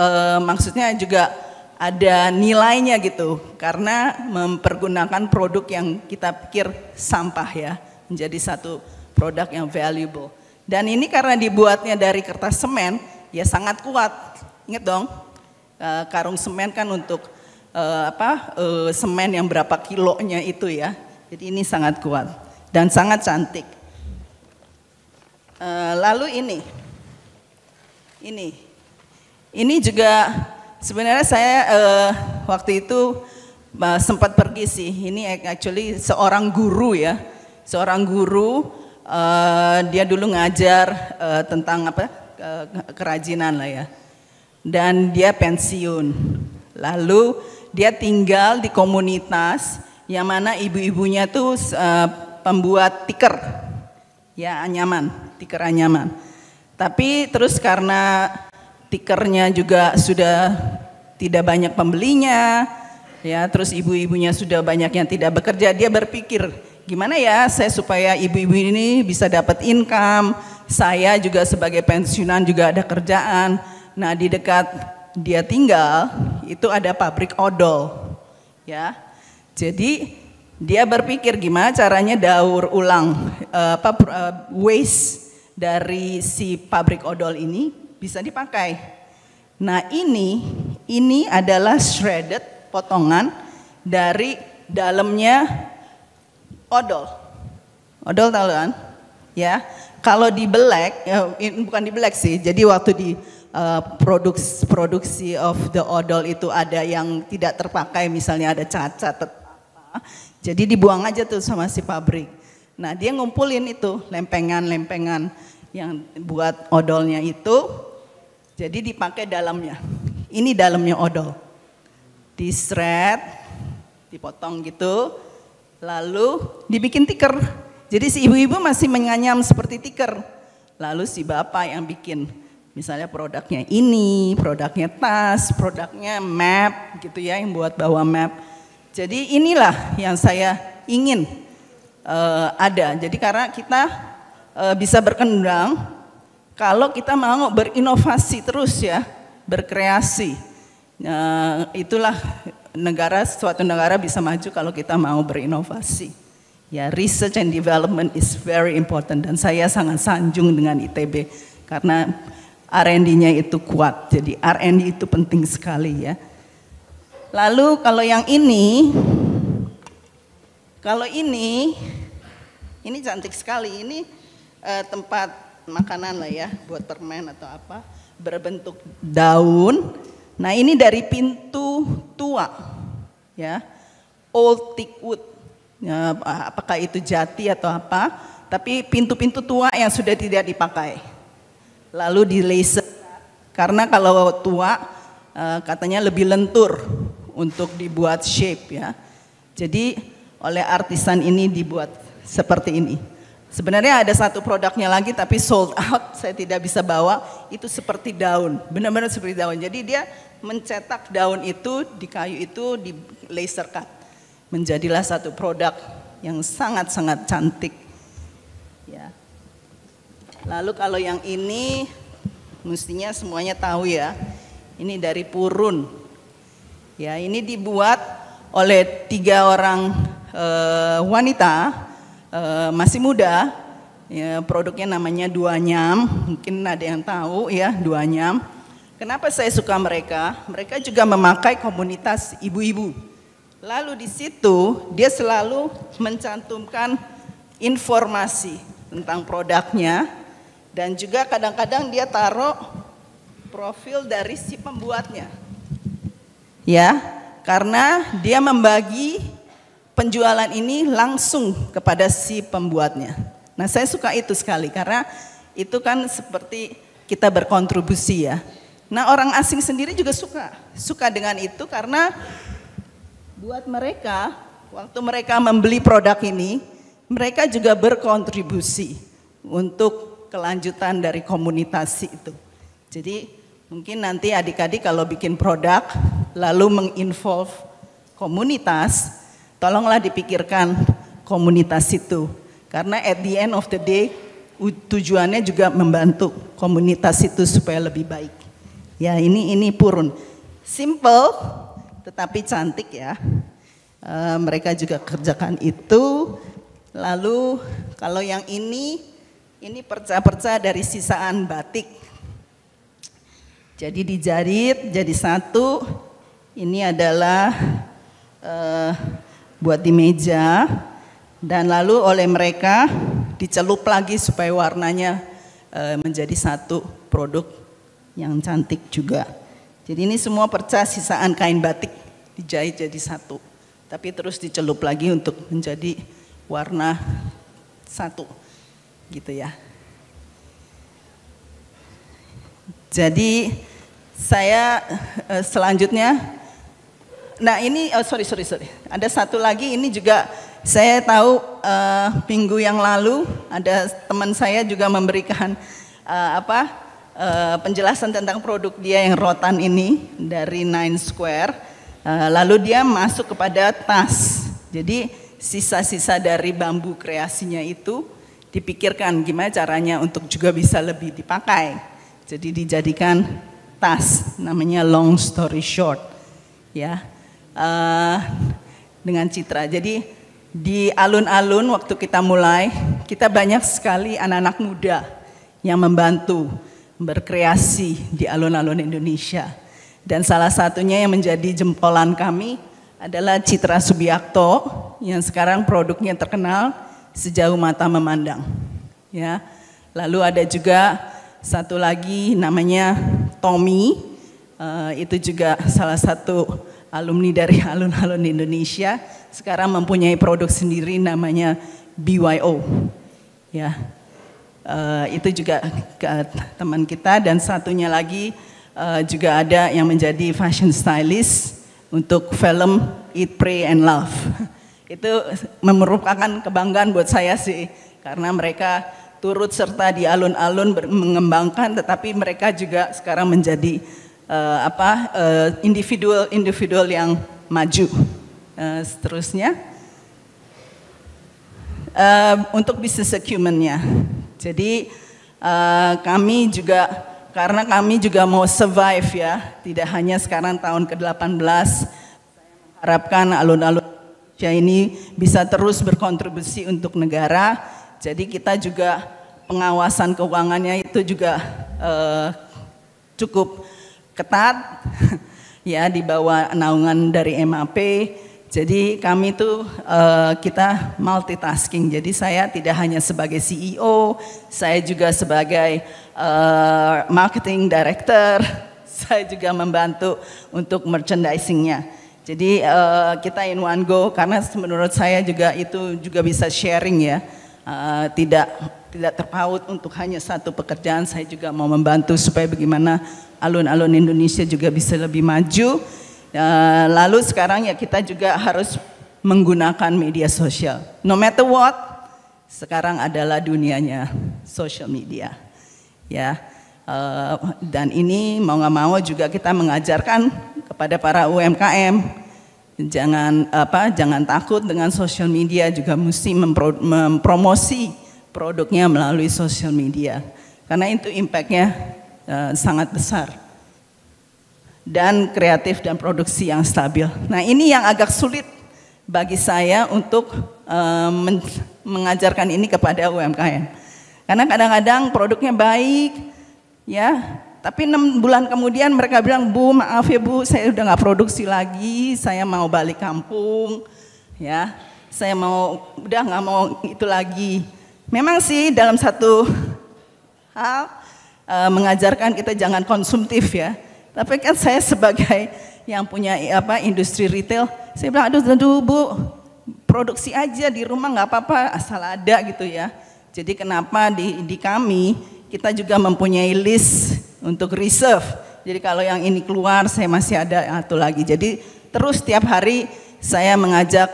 maksudnya juga ada nilainya gitu, karena mempergunakan produk yang kita pikir sampah ya, menjadi satu produk yang valuable. Dan ini karena dibuatnya dari kertas semen, ya sangat kuat. Ingat dong, karung semen kan untuk semen yang berapa kilonya itu ya. Jadi ini sangat kuat dan sangat cantik. Lalu ini juga sebenarnya saya waktu itu sempat pergi sih. Ini actually seorang guru ya, dia dulu ngajar tentang kerajinan lah ya. Dan dia pensiun. Lalu dia tinggal di komunitas yang mana ibu-ibunya tuh pembuat tikar, ya tikar anyaman. Tapi terus karena tikernya juga sudah tidak banyak pembelinya, ya terus ibu-ibunya sudah banyak yang tidak bekerja, dia berpikir gimana ya saya supaya ibu-ibu ini bisa dapat income, saya juga sebagai pensiunan juga ada kerjaan. Nah di dekat dia tinggal itu ada pabrik odol, ya. Jadi dia berpikir gimana caranya daur ulang waste dari si pabrik odol ini bisa dipakai. Nah ini adalah shredded, potongan dari dalamnya odol. Odol tahu kan? Ya, kalau di black, bukan di black sih. Jadi waktu di produksi of the odol itu ada yang tidak terpakai, misalnya ada cacat atau apa. Jadi dibuang aja tuh sama si pabrik. Nah dia ngumpulin itu lempengan-lempengan yang buat odolnya itu. Jadi dipakai dalamnya. Ini dalamnya odol. Di shred, dipotong gitu, lalu dibikin tikar. Jadi si ibu-ibu masih menganyam seperti tikar. Lalu si bapak yang bikin, misalnya produknya ini, produknya tas, produknya map gitu ya, yang buat bawa map. Jadi inilah yang saya ingin ada. Jadi karena kita bisa berkembang kalau kita mau berinovasi terus ya, berkreasi. Itulah suatu negara bisa maju kalau kita mau berinovasi. Ya, research and development is very important, dan saya sangat sanjung dengan ITB karena R&D-nya itu kuat. Jadi R&D itu penting sekali ya. Lalu kalau yang ini cantik sekali. Ini tempat makanan lah ya, buat permen atau apa, berbentuk daun. Nah ini dari pintu tua ya, old teak wood. Ya, apakah itu jati atau apa, tapi pintu-pintu tua yang sudah tidak dipakai. Lalu di laser, karena kalau tua katanya lebih lentur untuk dibuat shape ya. Jadi oleh artisan ini dibuat seperti ini. Sebenarnya ada satu produknya lagi tapi sold out, saya tidak bisa bawa. Itu seperti daun, benar-benar seperti daun. Jadi dia mencetak daun itu di kayu itu, di laser cut. Menjadilah satu produk yang sangat-sangat cantik. Ya. Lalu kalau yang ini mestinya semuanya tahu ya. Ini dari purun. Ya, ini dibuat oleh 3 orang wanita masih muda. Ya, produknya namanya Duanyam. Mungkin ada yang tahu ya, Duanyam. Kenapa saya suka mereka? Mereka juga memakai komunitas ibu-ibu. Lalu di situ dia selalu mencantumkan informasi tentang produknya, dan juga kadang-kadang dia taruh profil dari si pembuatnya. Ya, karena dia membagi penjualan ini langsung kepada si pembuatnya. Nah, saya suka itu sekali karena itu kan seperti kita berkontribusi ya. Nah, orang asing sendiri juga suka dengan itu karena buat mereka, waktu mereka membeli produk ini, mereka juga berkontribusi untuk kelanjutan dari komunitas itu. Jadi mungkin nanti adik-adik kalau bikin produk, lalu menginvolve komunitas, tolonglah dipikirkan komunitas itu. Karena at the end of the day, tujuannya juga membantu komunitas itu supaya lebih baik. Ya ini purun. Simple, tetapi cantik ya. Mereka juga kerjakan itu. Lalu kalau yang ini perca-perca dari sisaan batik. Jadi dijahit jadi satu. Ini adalah buat di meja. Dan lalu oleh mereka dicelup lagi supaya warnanya menjadi satu produk yang cantik juga. Jadi ini semua perca sisaan kain batik dijahit jadi satu. Tapi terus dicelup lagi untuk menjadi warna satu. Gitu ya. Jadi saya selanjutnya, nah ini sorry. Ada satu lagi, ini juga saya tahu minggu yang lalu ada teman saya juga memberikan penjelasan tentang produk dia yang rotan ini dari Nine Square. Lalu dia masuk kepada tas. Jadi sisa-sisa dari bambu kreasinya itu dipikirkan gimana caranya untuk juga bisa lebih dipakai. Jadi dijadikan tas, namanya Long Story Short, ya, dengan citra. Jadi di alun-alun waktu kita mulai, kita banyak sekali anak-anak muda yang membantu berkreasi di alun-alun Indonesia. Dan salah satunya yang menjadi jempolan kami adalah Citra Subiakto yang sekarang produknya terkenal Sejauh Mata Memandang. Ya, lalu ada juga satu lagi namanya Tommy, itu juga salah satu alumni dari alun-alun Indonesia. Sekarang mempunyai produk sendiri namanya BYO. Ya, itu juga teman kita. Dan satunya lagi juga ada yang menjadi fashion stylist untuk film Eat, Pray, and Love. Itu merupakan kebanggaan buat saya sih, karena mereka turut serta di alun-alun mengembangkan, tetapi mereka juga sekarang menjadi individual yang maju. Seterusnya untuk business acumen-nya. Jadi kami juga, karena kami juga mau survive ya, tidak hanya sekarang tahun ke-18, saya mengharapkan alun-alun Indonesia ini bisa terus berkontribusi untuk negara. Jadi kita juga pengawasan keuangannya itu juga cukup ketat ya, di bawah naungan dari MAP. Jadi kami tuh kita multitasking. Jadi saya tidak hanya sebagai CEO, saya juga sebagai marketing director, saya juga membantu untuk merchandisingnya. Jadi kita in one go, karena menurut saya juga itu juga bisa sharing ya, tidak terpaut untuk hanya satu pekerjaan. Saya juga mau membantu supaya bagaimana alun-alun Indonesia juga bisa lebih maju. Lalu sekarang ya kita juga harus menggunakan media sosial. No matter what, sekarang adalah dunianya social media. Ya, dan ini mau nggak mau juga kita mengajarkan kepada para UMKM, jangan takut dengan social media, juga mesti mempromosi produknya melalui social media, karena itu impactnya sangat besar. Dan kreatif dan produksi yang stabil. Nah ini yang agak sulit bagi saya untuk mengajarkan ini kepada UMKM. Karena kadang-kadang produknya baik, ya, tapi 6 bulan kemudian mereka bilang, Bu maaf ya Bu, saya udah nggak produksi lagi, saya mau balik kampung, ya, saya mau udah nggak mau itu lagi. Memang sih dalam satu hal mengajarkan kita jangan konsumtif ya. Tapi kan saya sebagai yang punya industri retail, saya bilang aduh Bu, produksi aja di rumah nggak apa-apa asal ada gitu ya. Jadi kenapa di kami kita juga mempunyai list untuk reserve. Jadi kalau yang ini keluar saya masih ada satu lagi. Jadi terus tiap hari saya mengajak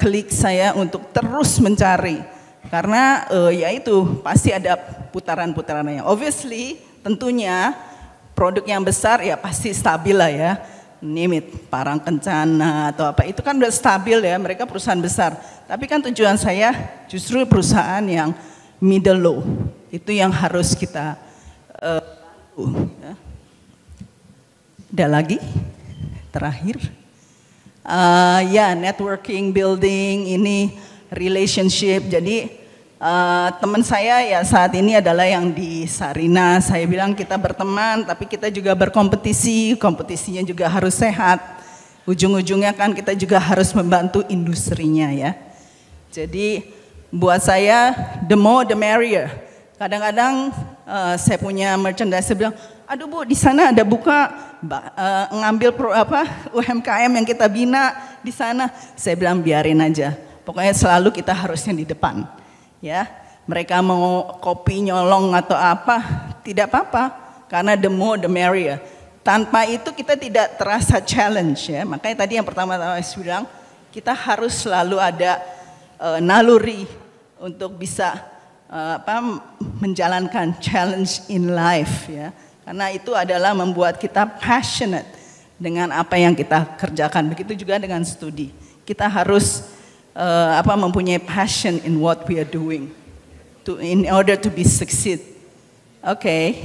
klik saya untuk terus mencari. Karena ya itu pasti ada putaran-putarannya. Obviously tentunya produk yang besar ya pasti stabil lah ya. Name it, Parang Kencana atau apa, itu kan udah stabil ya, mereka perusahaan besar. Tapi kan tujuan saya justru perusahaan yang middle low, itu yang harus kita bantu. Ya. Ada lagi, terakhir. Ya networking, building, ini relationship, jadi teman saya ya saat ini adalah yang di Sarina. Saya bilang kita berteman tapi kita juga berkompetisi, kompetisinya juga harus sehat. Ujung-ujungnya kan kita juga harus membantu industrinya ya. Jadi buat saya the more the merrier. Kadang-kadang saya punya merchandise, saya bilang, aduh Bu di sana ada buka ngambil UMKM yang kita bina di sana. Saya bilang biarin aja, pokoknya selalu kita harusnya di depan. Ya, mereka mau kopi nyolong atau apa, tidak apa-apa, karena the more the merrier. Tanpa itu kita tidak terasa challenge ya. Makanya tadi yang pertama saya bilang, kita harus selalu ada naluri untuk bisa menjalankan challenge in life ya. Karena itu adalah membuat kita passionate dengan apa yang kita kerjakan. Begitu juga dengan studi. Kita harus mempunyai passion in what we are doing in order to be succeed. Oke.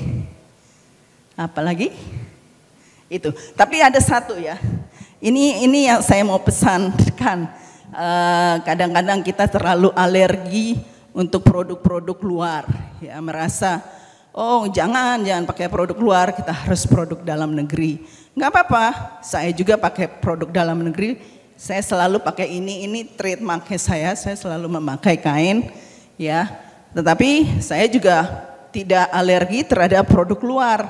Apa lagi? Itu. Tapi ada satu ya. Ini yang saya mau pesankan. Kadang-kadang kita terlalu alergi untuk produk-produk luar. Ya, merasa oh jangan pakai produk luar, kita harus produk dalam negeri. Nggak apa-apa. Saya juga pakai produk dalam negeri. Saya selalu pakai ini trademarknya saya selalu memakai kain ya. Tetapi saya juga tidak alergi terhadap produk luar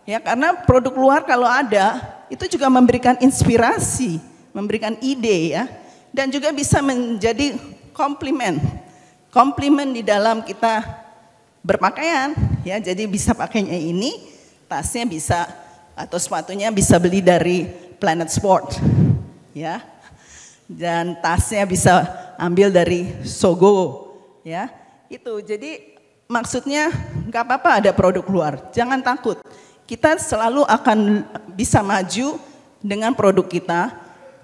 ya, karena produk luar kalau ada itu juga memberikan inspirasi, memberikan ide ya, dan juga bisa menjadi komplimen di dalam kita berpakaian ya. Jadi bisa pakainya ini, tasnya bisa atau sepatunya bisa beli dari Planet Sport ya. Dan tasnya bisa ambil dari Sogo ya. Itu jadi maksudnya nggak apa-apa ada produk luar, jangan takut. Kita selalu akan bisa maju dengan produk kita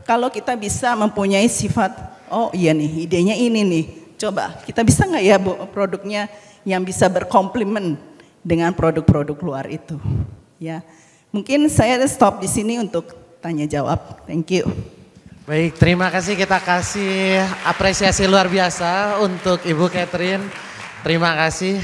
kalau kita bisa mempunyai sifat, oh iya nih idenya ini nih, coba kita bisa nggak ya produknya yang bisa berkomplement dengan produk-produk luar itu ya. Mungkin saya stop di sini untuk tanya jawab. Thank you. Baik, terima kasih, kita kasih apresiasi luar biasa untuk Ibu Catherine. Terima kasih,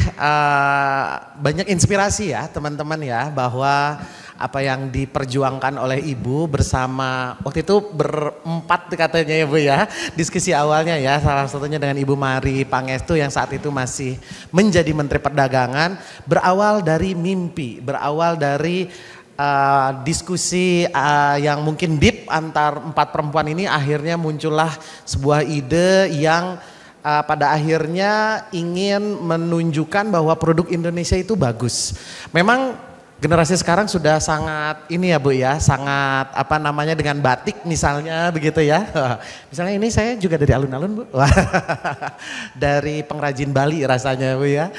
banyak inspirasi ya teman-teman ya, bahwa apa yang diperjuangkan oleh Ibu bersama, waktu itu berempat katanya ya Bu ya, diskusi awalnya ya, salah satunya dengan Ibu Mari Pangestu yang saat itu masih menjadi Menteri Perdagangan, berawal dari mimpi, berawal dari diskusi yang mungkin deep antar empat perempuan ini, akhirnya muncullah sebuah ide yang pada akhirnya ingin menunjukkan bahwa produk Indonesia itu bagus. Memang generasi sekarang sudah sangat ini ya Bu ya, sangat dengan batik misalnya begitu ya. Misalnya ini saya juga dari alun-alun Bu. Dari pengrajin Bali rasanya Bu ya.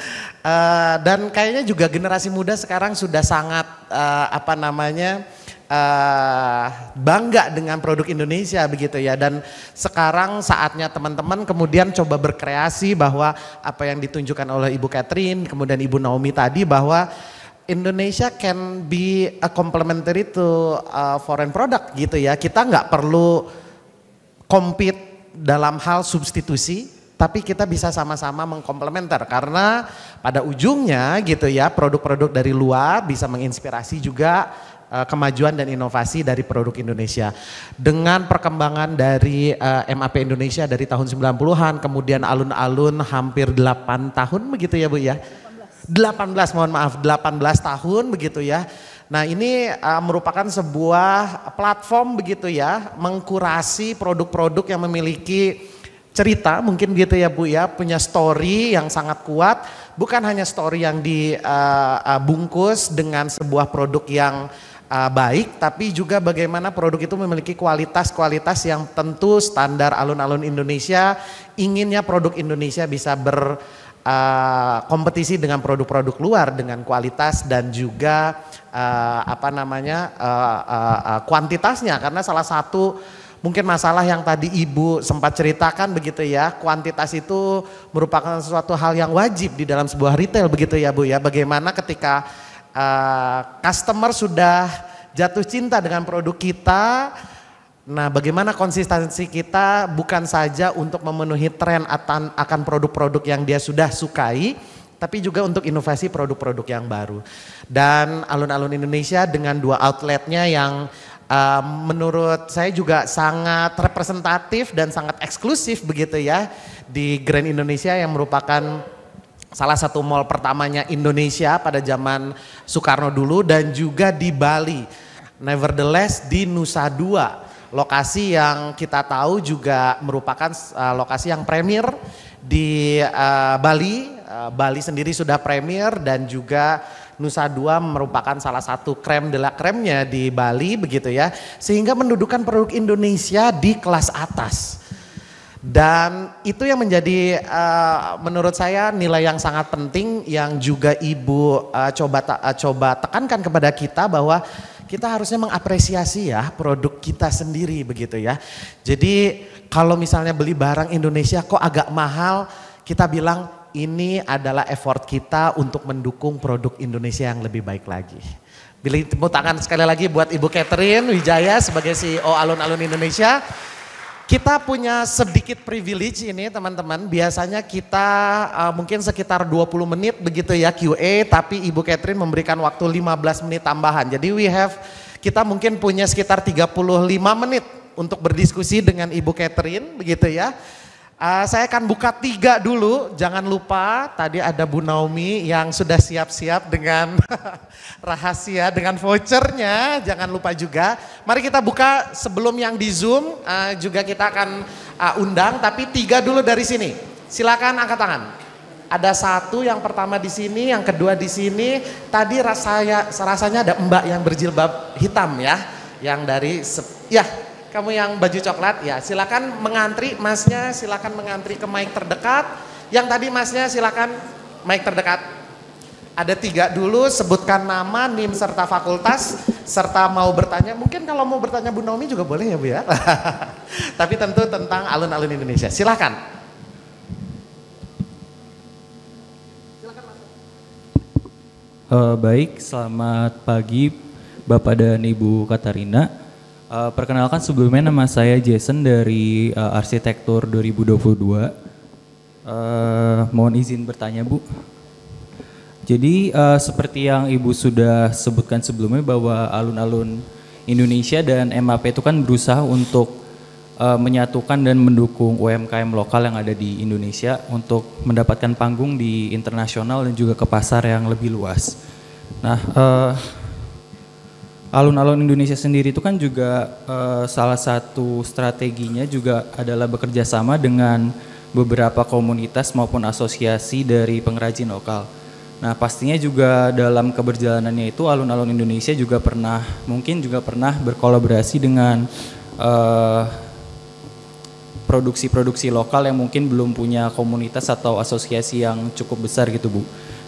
Dan kayaknya juga generasi muda sekarang sudah sangat bangga dengan produk Indonesia begitu ya. Dan sekarang saatnya teman-teman kemudian coba berkreasi bahwa apa yang ditunjukkan oleh Ibu Catherine, kemudian Ibu Naomi tadi, bahwa Indonesia can be a complementary to foreign product gitu ya. Kita nggak perlu compete dalam hal substitusi, tapi kita bisa sama-sama mengkomplementer, karena pada ujungnya gitu ya, produk-produk dari luar bisa menginspirasi juga kemajuan dan inovasi dari produk Indonesia. Dengan perkembangan dari MAP Indonesia dari tahun 90-an, kemudian alun-alun hampir 8 tahun begitu ya Bu ya. 18 tahun begitu ya. Nah ini merupakan sebuah platform begitu ya, mengkurasi produk-produk yang memiliki cerita mungkin gitu ya Bu ya, punya story yang sangat kuat, bukan hanya story yang dibungkus dengan sebuah produk yang baik, tapi juga bagaimana produk itu memiliki kualitas-kualitas yang tentu standar alun-alun Indonesia. Inginnya produk Indonesia bisa berkompetisi dengan produk-produk luar dengan kualitas dan juga kuantitasnya, karena salah satu mungkin masalah yang tadi Ibu sempat ceritakan begitu ya, kuantitas itu merupakan sesuatu hal yang wajib di dalam sebuah retail begitu ya Bu ya. Bagaimana ketika customer sudah jatuh cinta dengan produk kita, nah bagaimana konsistensi kita bukan saja untuk memenuhi tren akan produk-produk yang dia sudah sukai, tapi juga untuk inovasi produk-produk yang baru. Dan alun-alun Indonesia dengan 2 outletnya yang menurut saya juga sangat representatif dan sangat eksklusif begitu ya, di Grand Indonesia yang merupakan salah satu mall pertamanya Indonesia pada zaman Soekarno dulu, dan juga di Bali. Nevertheless di Nusa Dua, lokasi yang kita tahu juga merupakan lokasi yang premier di Bali. Bali sendiri sudah premier dan juga Nusa Dua merupakan salah satu creme de la creme-nya di Bali begitu ya. Sehingga mendudukan produk Indonesia di kelas atas. Dan itu yang menjadi menurut saya nilai yang sangat penting yang juga Ibu coba tekankan kepada kita, bahwa kita harusnya mengapresiasi ya produk kita sendiri begitu ya. Jadi kalau misalnya beli barang Indonesia kok agak mahal, kita bilang ini adalah effort kita untuk mendukung produk Indonesia yang lebih baik lagi. Beri tepuk tangan sekali lagi buat Ibu Catherine Wijaya sebagai CEO Alun-Alun Indonesia. Kita punya sedikit privilege ini teman-teman, biasanya kita mungkin sekitar 20 menit begitu ya QA, tapi Ibu Catherine memberikan waktu 15 menit tambahan. Jadi kita mungkin punya sekitar 35 menit untuk berdiskusi dengan Ibu Catherine begitu ya. Saya akan buka 3 dulu, jangan lupa tadi ada Bu Naomi yang sudah siap-siap dengan rahasia, dengan vouchernya, jangan lupa juga. Mari kita buka sebelum yang di Zoom juga kita akan undang, tapi 3 dulu dari sini. Silakan angkat tangan. Ada 1 yang pertama di sini, yang kedua di sini. Tadi rasanya ada Mbak yang berjilbab hitam ya, yang dari ya. Kamu yang baju coklat ya, silakan mengantri, masnya silakan mengantri ke mic terdekat. Yang tadi masnya silakan mic terdekat. Ada 3 dulu, sebutkan nama, NIM serta fakultas, serta mau bertanya. Mungkin kalau mau bertanya Bu Naomi juga boleh ya Bu ya. Tapi tentu tentang alun-alun Indonesia. Silakan. Baik, selamat pagi Bapak dan Ibu Katarina. Perkenalkan sebelumnya nama saya Jason dari Arsitektur 2022. Mohon izin bertanya Bu. Jadi seperti yang Ibu sudah sebutkan sebelumnya bahwa alun-alun Indonesia dan MAP itu kan berusaha untuk menyatukan dan mendukung UMKM lokal yang ada di Indonesia untuk mendapatkan panggung di internasional dan juga ke pasar yang lebih luas. Nah, alun-alun Indonesia sendiri itu kan juga salah satu strateginya juga adalah bekerja sama dengan beberapa komunitas maupun asosiasi dari pengrajin lokal. Nah pastinya juga dalam keberjalanannya itu alun-alun Indonesia juga mungkin juga pernah berkolaborasi dengan produksi-produksi lokal yang mungkin belum punya komunitas atau asosiasi yang cukup besar gitu Bu.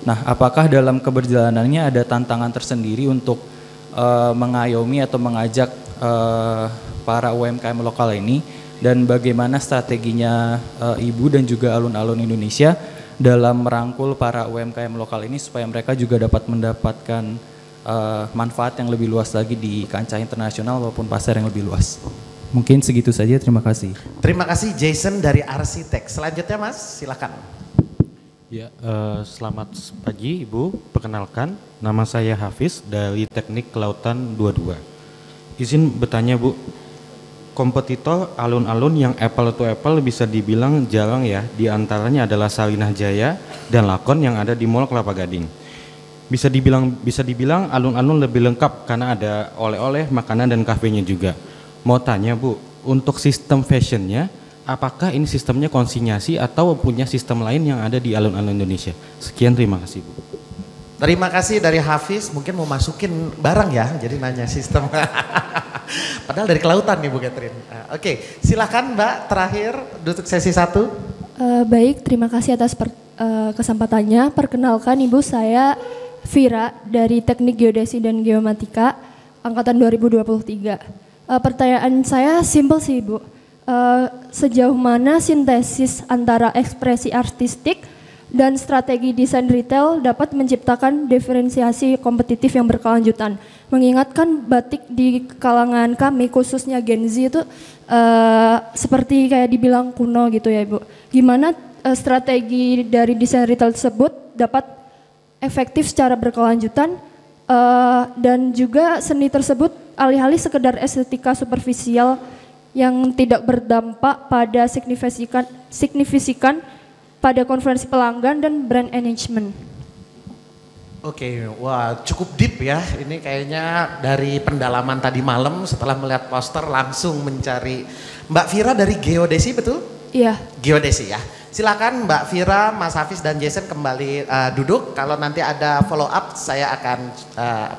Nah apakah dalam keberjalanannya ada tantangan tersendiri untuk mengayomi atau mengajak para UMKM lokal ini, dan bagaimana strateginya Ibu dan juga alun-alun Indonesia dalam merangkul para UMKM lokal ini supaya mereka juga dapat mendapatkan manfaat yang lebih luas lagi di kancah internasional maupun pasar yang lebih luas. Mungkin segitu saja, terima kasih. Terima kasih Jason dari Arsitek. Selanjutnya Mas, silakan. Ya, selamat pagi Ibu, perkenalkan nama saya Hafiz dari Teknik Kelautan 22. Izin bertanya Bu, kompetitor alun-alun yang apple to apple bisa dibilang jarang ya, diantaranya adalah Sarinah Jaya dan Lakon yang ada di Mall Kelapa Gading. Bisa dibilang alun-alun lebih lengkap karena ada oleh-oleh, makanan dan kafenya juga. Mau tanya Bu, untuk sistem fashionnya, apakah ini sistemnya konsinyasi atau punya sistem lain yang ada di alun-alun Indonesia? Sekian, terima kasih Bu. Terima kasih dari Hafiz, mungkin mau masukin barang ya, jadi nanya sistem. Padahal dari kelautan nih Bu Catherine. Oke, silakan Mbak terakhir untuk sesi 1. Baik, terima kasih atas kesempatannya. Perkenalkan Ibu, saya Vira dari Teknik Geodesi dan Geomatika, Angkatan 2023. Pertanyaan saya simpel sih Ibu. Sejauh mana sintesis antara ekspresi artistik dan strategi desain retail dapat menciptakan diferensiasi kompetitif yang berkelanjutan? Mengingatkan batik di kalangan kami, khususnya Gen Z itu seperti kayak dibilang kuno gitu ya Ibu. Gimana strategi dari desain retail tersebut dapat efektif secara berkelanjutan dan juga seni tersebut alih-alih sekedar estetika superficial yang tidak berdampak pada signifikan pada konferensi pelanggan dan brand engagement. Oke, wah cukup deep ya. Ini kayaknya dari pendalaman tadi malam setelah melihat poster langsung mencari. Mbak Vira dari Geodesi betul? Iya. Geodesi ya. Silakan Mbak Vira, Mas Hafiz dan Jason kembali duduk. Kalau nanti ada follow up saya akan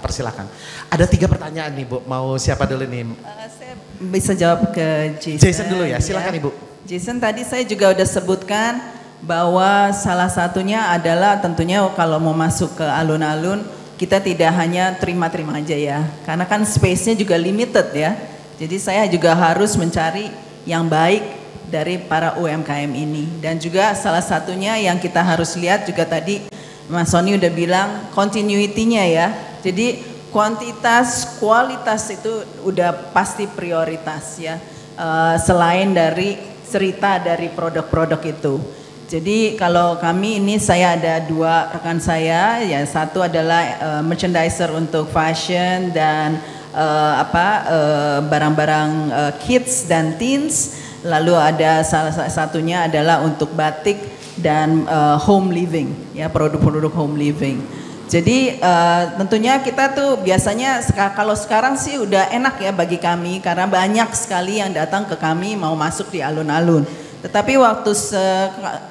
persilakan. Ada 3 pertanyaan nih Bu, mau siapa dulu nih? Saya bisa jawab ke Jason. Jason dulu ya, silakan Ibu. Jason, tadi saya juga udah sebutkan bahwa salah satunya adalah tentunya kalau mau masuk ke alun-alun kita tidak hanya terima-terima aja ya, karena kan space-nya juga limited ya. Jadi saya juga harus mencari yang baik dari para UMKM ini, dan juga salah satunya yang kita harus lihat juga tadi Mas Sony udah bilang continuity-nya ya. Jadi kuantitas, kualitas itu udah pasti prioritas ya, selain dari cerita dari produk-produk itu. Jadi kalau kami ini saya ada 2 rekan saya, ya satu adalah merchandiser untuk fashion dan barang-barang kids dan teens, lalu ada salah satunya adalah untuk batik dan home living, ya produk-produk home living. Jadi tentunya kita tuh biasanya kalau sekarang sih udah enak ya bagi kami karena banyak sekali yang datang ke kami mau masuk di alun-alun. Tetapi waktu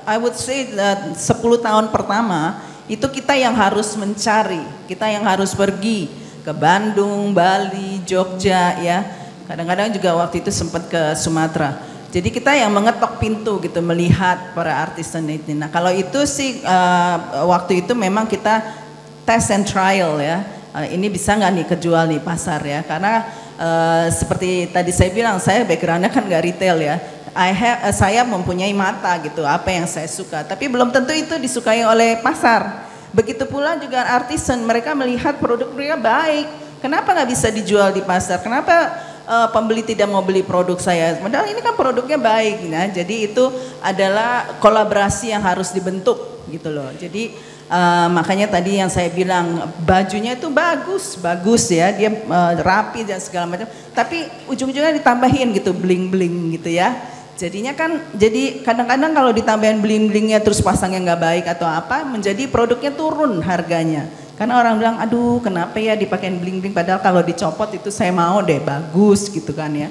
I would say 10 tahun pertama itu kita yang harus mencari, kita yang harus pergi ke Bandung, Bali, Jogja ya. Kadang-kadang juga waktu itu sempat ke Sumatera. Jadi kita yang mengetok pintu gitu melihat para artisan itu. Nah kalau itu sih waktu itu memang kita test and trial ya. Ini bisa nggak nih kejual nih pasar ya? Karena seperti tadi saya bilang saya backgroundnya kan nggak retail ya. Saya mempunyai mata gitu, apa yang saya suka. Tapi belum tentu itu disukai oleh pasar. Begitu pula juga artisan, mereka melihat produk mereka baik. Kenapa nggak bisa dijual di pasar? Kenapa pembeli tidak mau beli produk saya? Padahal ini kan produknya baik. Nah, jadi itu adalah kolaborasi yang harus dibentuk gitu loh. Jadi makanya tadi yang saya bilang bajunya itu bagus ya, dia rapi dan segala macam. Tapi ujung-ujungnya ditambahin gitu bling-bling gitu ya. Jadinya kan, jadi kadang-kadang kalau ditambahin bling-blingnya terus pasangnya nggak baik atau apa, menjadi produknya turun harganya. Karena orang bilang, aduh kenapa ya dipakein bling-bling, padahal kalau dicopot itu saya mau deh, bagus gitu kan ya.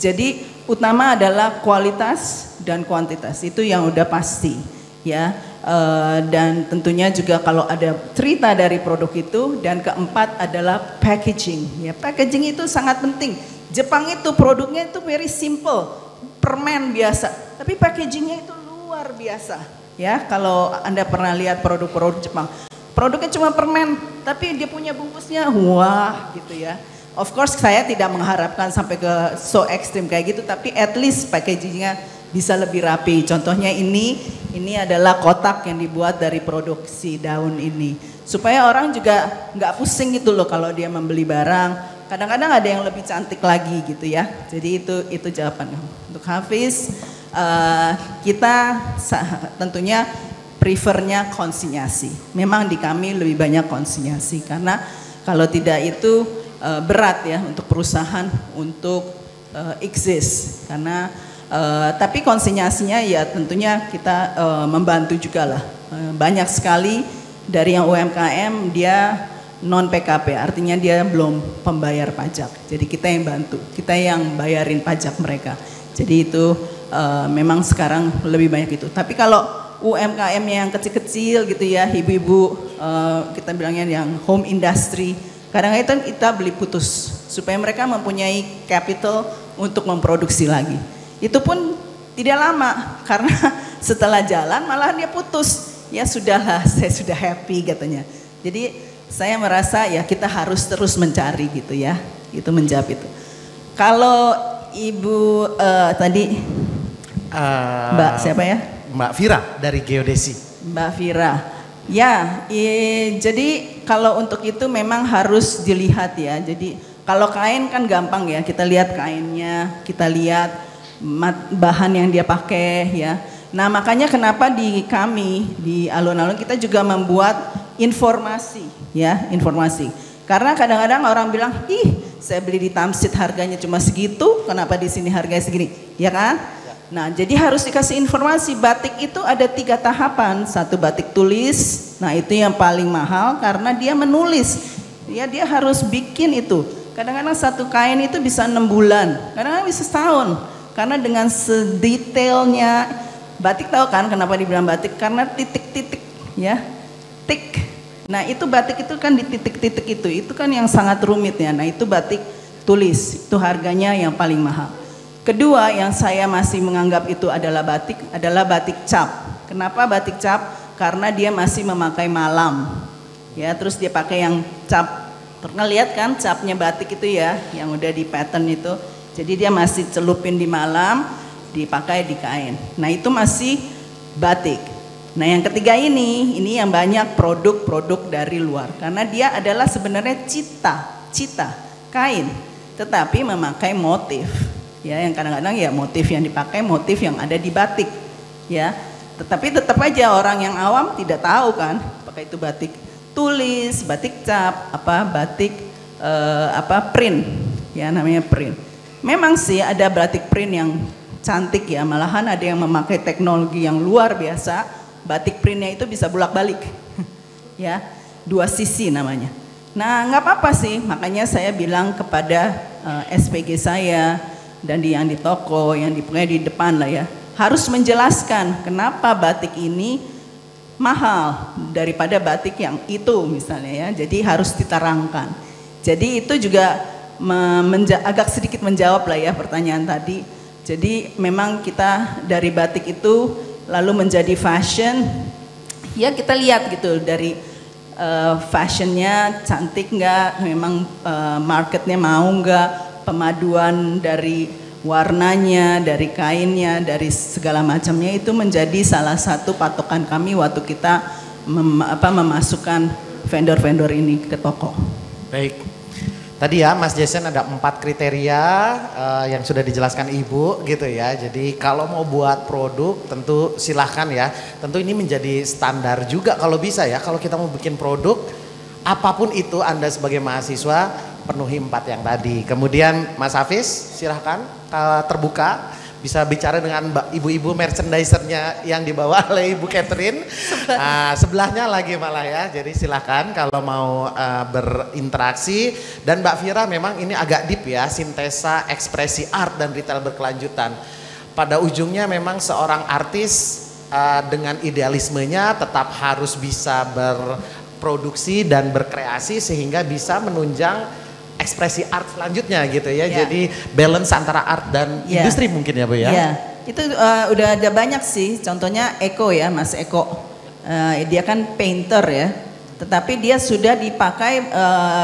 Jadi utama adalah kualitas dan kuantitas, itu yang udah pasti ya. Dan tentunya juga kalau ada cerita dari produk itu, dan keempat adalah packaging ya. Packaging itu sangat penting. Jepang itu produknya itu very simple. Permen biasa, tapi packagingnya itu luar biasa ya. Kalau Anda pernah lihat produk-produk Jepang, produknya cuma permen, tapi dia punya bungkusnya, wah gitu ya. Of course saya tidak mengharapkan sampai ke so ekstrim kayak gitu, tapi at least packagingnya bisa lebih rapi. Contohnya ini adalah kotak yang dibuat dari produksi daun ini, supaya orang juga nggak pusing gitu loh kalau dia membeli barang. Kadang-kadang ada yang lebih cantik lagi gitu ya. Jadi itu jawaban untuk Hafiz. Kita tentunya prefernya konsinyasi. Memang di kami lebih banyak konsinyasi karena kalau tidak itu berat ya untuk perusahaan untuk exist. Karena tapi konsinyasinya ya tentunya kita membantu juga lah. Banyak sekali dari yang UMKM dia non PKP, artinya dia belum pembayar pajak. Jadi kita yang bantu, kita yang bayarin pajak mereka. Jadi itu memang sekarang lebih banyak itu. Tapi kalau UMKM yang kecil-kecil gitu ya, ibu-ibu kita bilangnya yang home industry. Kadang-kadang kita beli putus supaya mereka mempunyai capital untuk memproduksi lagi. Itu pun tidak lama karena setelah jalan malah dia putus. Ya sudahlah, saya sudah happy katanya. Jadi saya merasa ya kita harus terus mencari gitu ya. Itu menjawab itu. Kalau Ibu tadi Mbak siapa ya? Mbak Vira dari Geodesi. Mbak Vira. Ya, jadi kalau untuk itu memang harus dilihat ya. Jadi kalau kain kan gampang ya, kita lihat kainnya, kita lihat bahan yang dia pakai ya. Nah makanya kenapa di kami, di alun-alun kita juga membuat informasi ya, informasi. Karena kadang-kadang orang bilang, ih saya beli di Tamsit harganya cuma segitu, kenapa di sini harganya segini, ya kan? Nah jadi harus dikasih informasi, batik itu ada 3 tahapan, 1 batik tulis, nah itu yang paling mahal karena dia menulis, ya dia harus bikin itu. Kadang-kadang 1 kain itu bisa 6 bulan, kadang-kadang bisa setahun, karena dengan sedetailnya, batik tahu kan kenapa dibilang batik? Karena titik-titik ya, tik. Nah itu batik itu kan di titik-titik itu kan yang sangat rumit ya. Nah itu batik tulis, itu harganya yang paling mahal. Kedua yang saya masih menganggap itu adalah batik cap. Kenapa batik cap? Karena dia masih memakai malam. Ya terus dia pakai yang cap. Pernah lihat kan capnya batik itu ya, yang udah di pattern itu. Jadi dia masih celupin di malam, dipakai di kain. Nah itu masih batik. Nah yang ketiga ini yang banyak produk-produk dari luar. Karena dia adalah sebenarnya cita, kain. Tetapi memakai motif. Ya yang kadang-kadang ya motif yang dipakai, motif yang ada di batik. Ya, tetapi tetap aja orang yang awam tidak tahu kan, apakah itu batik tulis, batik cap, batik print. Ya namanya print. Memang sih ada batik print yang cantik ya, malahan ada yang memakai teknologi yang luar biasa. Batik printnya itu bisa bolak-balik, ya 2 sisi namanya. Nah nggak apa-apa sih, makanya saya bilang kepada SPG saya dan yang di toko, yang di depan lah ya, harus menjelaskan kenapa batik ini mahal daripada batik yang itu misalnya ya. Jadi harus diterangkan. Jadi itu juga agak sedikit menjawab lah ya pertanyaan tadi. Jadi memang kita dari batik itu lalu menjadi fashion, ya kita lihat gitu dari fashionnya cantik nggak, memang marketnya mau nggak, pemaduan dari warnanya, dari kainnya, dari segala macamnya itu menjadi salah satu patokan kami waktu kita memasukkan vendor-vendor ini ke toko. Baik. Tadi ya Mas Jason ada 4 kriteria yang sudah dijelaskan Ibu gitu ya. Jadi kalau mau buat produk tentu silahkan ya. Tentu ini menjadi standar juga kalau bisa ya. Kalau kita mau bikin produk apapun itu Anda sebagai mahasiswa penuhi 4 yang tadi. Kemudian Mas Hafiz silahkan terbuka. Bisa bicara dengan ibu-ibu merchandisernya yang dibawa oleh Ibu Catherine. Sebelahnya lagi malah ya, jadi silahkan kalau mau berinteraksi. Dan Mbak Vira memang ini agak deep ya, sintesa ekspresi art dan retail berkelanjutan. Pada ujungnya memang seorang artis dengan idealismenya tetap harus bisa berproduksi dan berkreasi sehingga bisa menunjang ekspresi art selanjutnya gitu ya. Jadi balance antara art dan industri mungkin ya Bu ya. Iya. Itu udah ada banyak sih. Contohnya Eko ya, Mas Eko. Dia kan painter ya. Tetapi dia sudah dipakai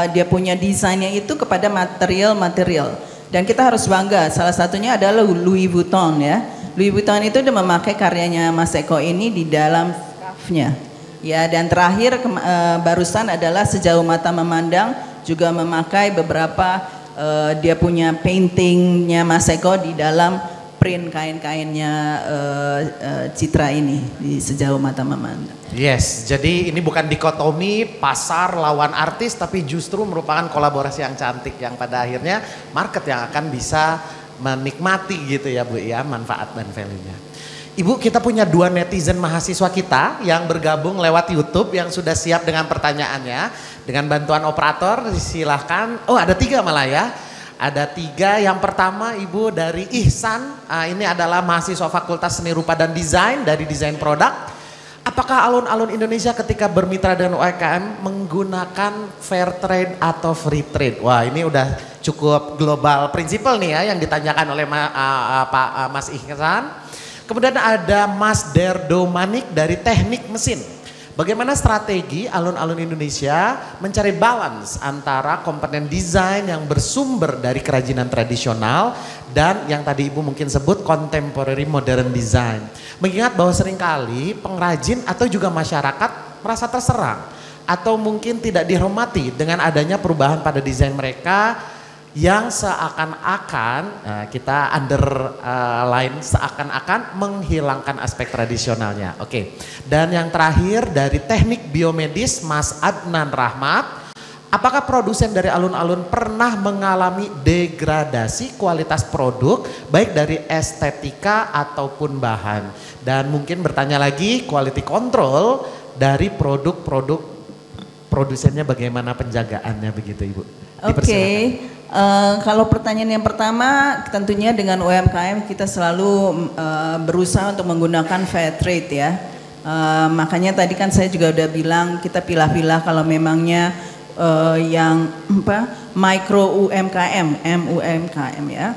dia punya desainnya itu kepada material-material. Dan kita harus bangga. Salah satunya adalah Louis Vuitton ya. Louis Vuitton itu udah memakai karyanya Mas Eko ini di dalam scarf-nya. Ya, dan terakhir barusan adalah Sejauh Mata Memandang juga memakai beberapa dia punya paintingnya Mas Eko di dalam print kain-kainnya Citra ini di Sejauh Mata Memandang. Yes, jadi ini bukan dikotomi pasar lawan artis tapi justru merupakan kolaborasi yang cantik yang pada akhirnya market yang akan bisa menikmati gitu ya Bu ya manfaat dan value-nya. Ibu, kita punya 2 netizen mahasiswa kita yang bergabung lewat YouTube yang sudah siap dengan pertanyaannya. Dengan bantuan operator silahkan. Oh ada 3 malah ya. Ada 3. Yang pertama Ibu dari Ihsan. Ini adalah mahasiswa Fakultas Seni Rupa dan Desain dari Desain Produk. Apakah alun-alun Indonesia ketika bermitra dengan UMKM menggunakan fair trade atau free trade? Wah, ini udah cukup global prinsipal nih ya yang ditanyakan oleh Pak Mas Ihsan. Kemudian ada Mas Derdo Manik dari Teknik Mesin. Bagaimana strategi alun-alun Indonesia mencari balance antara komponen desain yang bersumber dari kerajinan tradisional dan yang tadi Ibu mungkin sebut contemporary modern design. Mengingat bahwa seringkali pengrajin atau juga masyarakat merasa terserang atau mungkin tidak dihormati dengan adanya perubahan pada desain mereka yang seakan-akan kita underline seakan-akan menghilangkan aspek tradisionalnya. Oke. Dan yang terakhir dari Teknik Biomedis Mas Adnan Rahmat, apakah produsen dari alun-alun pernah mengalami degradasi kualitas produk baik dari estetika ataupun bahan? Dan mungkin bertanya lagi quality control dari produk-produk produsennya bagaimana penjagaannya begitu Ibu? Oke. Kalau pertanyaan yang pertama tentunya dengan UMKM kita selalu berusaha untuk menggunakan fair trade ya. Makanya tadi kan saya juga udah bilang kita pilah-pilah kalau memangnya yang micro UMKM, MUMKM ya.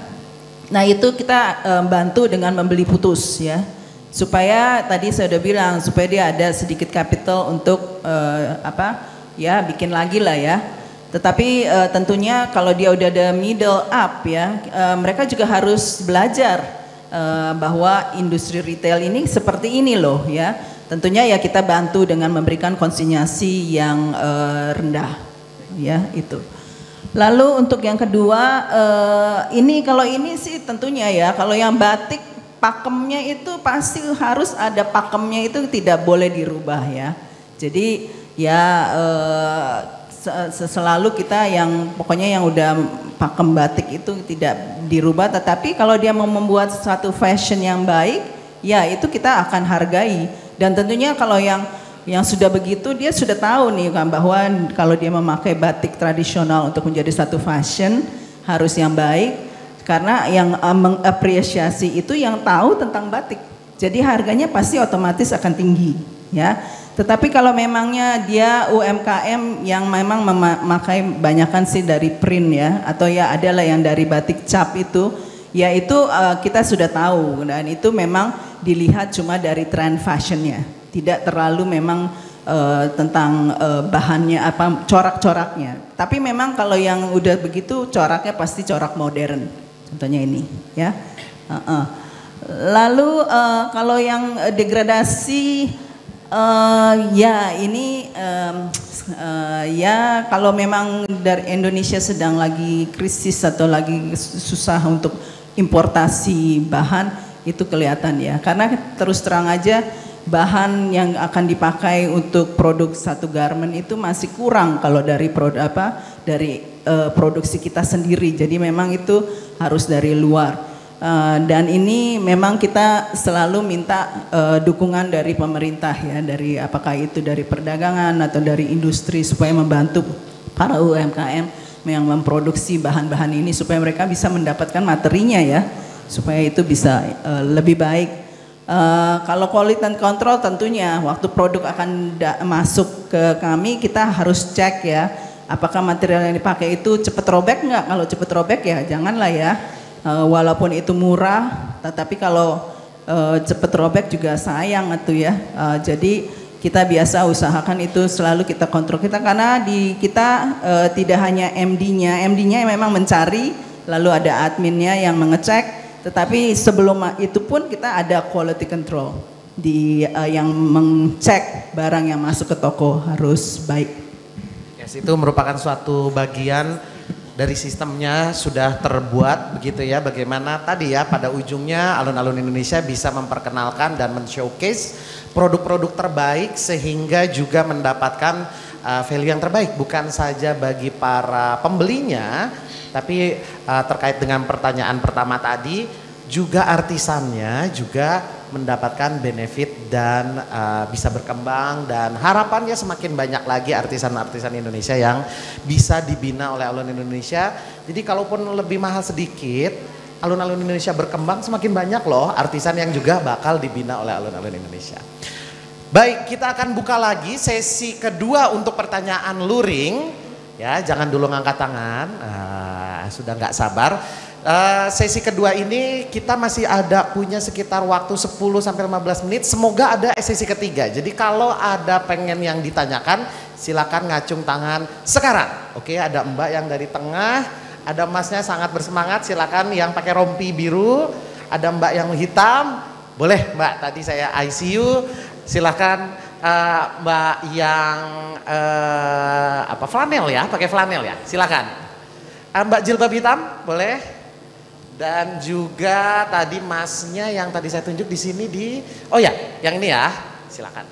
Nah itu kita bantu dengan membeli putus ya. Supaya tadi saya udah bilang supaya dia ada sedikit capital untuk bikin lagi lah ya. Tetapi tentunya kalau dia udah ada middle up ya, mereka juga harus belajar bahwa industri retail ini seperti ini loh ya. Tentunya ya kita bantu dengan memberikan konsinyasi yang rendah ya itu. Lalu untuk yang kedua kalau ini sih tentunya ya kalau yang batik pakemnya itu pasti harus ada pakemnya itu tidak boleh dirubah ya. Jadi ya selalu kita yang pokoknya yang udah pakem batik itu tidak dirubah, tetapi kalau dia mau membuat suatu fashion yang baik ya itu kita akan hargai. Dan tentunya kalau yang sudah begitu dia sudah tahu nih kan bahwa kalau dia memakai batik tradisional untuk menjadi satu fashion harus yang baik, karena yang mengapresiasi itu yang tahu tentang batik, jadi harganya pasti otomatis akan tinggi ya. Tetapi kalau memangnya dia UMKM yang memang memakai banyakan sih dari print ya, atau ya adalah yang dari batik cap itu, ya itu kita sudah tahu dan itu memang dilihat cuma dari tren fashionnya, tidak terlalu memang tentang bahannya apa corak-coraknya. Tapi memang kalau yang udah begitu coraknya pasti corak modern, contohnya ini ya. Lalu kalau yang degradasi ya kalau memang dari Indonesia sedang lagi krisis atau lagi susah untuk importasi bahan itu kelihatan ya, karena terus terang aja bahan yang akan dipakai untuk produk satu garment itu masih kurang kalau dari produksi kita sendiri, jadi memang itu harus dari luar. Dan ini memang kita selalu minta dukungan dari pemerintah ya, dari apakah itu dari perdagangan atau dari industri supaya membantu para UMKM yang memproduksi bahan-bahan ini supaya mereka bisa mendapatkan materinya ya, supaya itu bisa lebih baik. Kalau quality control tentunya waktu produk akan masuk ke kami kita harus cek ya, apakah material yang dipakai itu cepat robek nggak? Kalau cepat robek ya janganlah ya. Walaupun itu murah, tetapi kalau cepet robek juga sayang itu ya. Jadi kita biasa usahakan itu selalu kita kontrol kita, karena di kita tidak hanya MD-nya memang mencari, lalu ada adminnya yang mengecek, tetapi sebelum itu pun kita ada quality control yang mengecek barang yang masuk ke toko harus baik. Yes, itu merupakan suatu bagian dari sistemnya sudah terbuat begitu ya, bagaimana tadi ya pada ujungnya alun-alun Indonesia bisa memperkenalkan dan men-showcase produk-produk terbaik sehingga juga mendapatkan value yang terbaik bukan saja bagi para pembelinya, tapi terkait dengan pertanyaan pertama tadi juga artisannya juga mendapatkan benefit dan bisa berkembang, dan harapannya semakin banyak lagi artisan-artisan Indonesia yang bisa dibina oleh alun Indonesia. Jadi kalaupun lebih mahal sedikit, alun-alun Indonesia berkembang, semakin banyak loh artisan yang juga bakal dibina oleh alun-alun Indonesia. Baik, kita akan buka lagi sesi kedua untuk pertanyaan luring. Ya, jangan dulu ngangkat tangan. Sudah nggak sabar. Sesi kedua ini kita masih ada punya sekitar waktu 10 sampai 15 menit. Semoga ada sesi ketiga. Jadi kalau ada pengen yang ditanyakan, silakan ngacung tangan sekarang. Oke, ada Mbak yang dari tengah, ada Masnya sangat bersemangat. Silakan yang pakai rompi biru, ada Mbak yang hitam. Boleh Mbak, tadi saya ICU. Silakan Mbak yang flanel ya, pakai flanel ya. Silakan. Mbak jilbab hitam, boleh. Dan juga tadi Masnya yang tadi saya tunjuk di sini oh ya, yang ini ya. Silakan.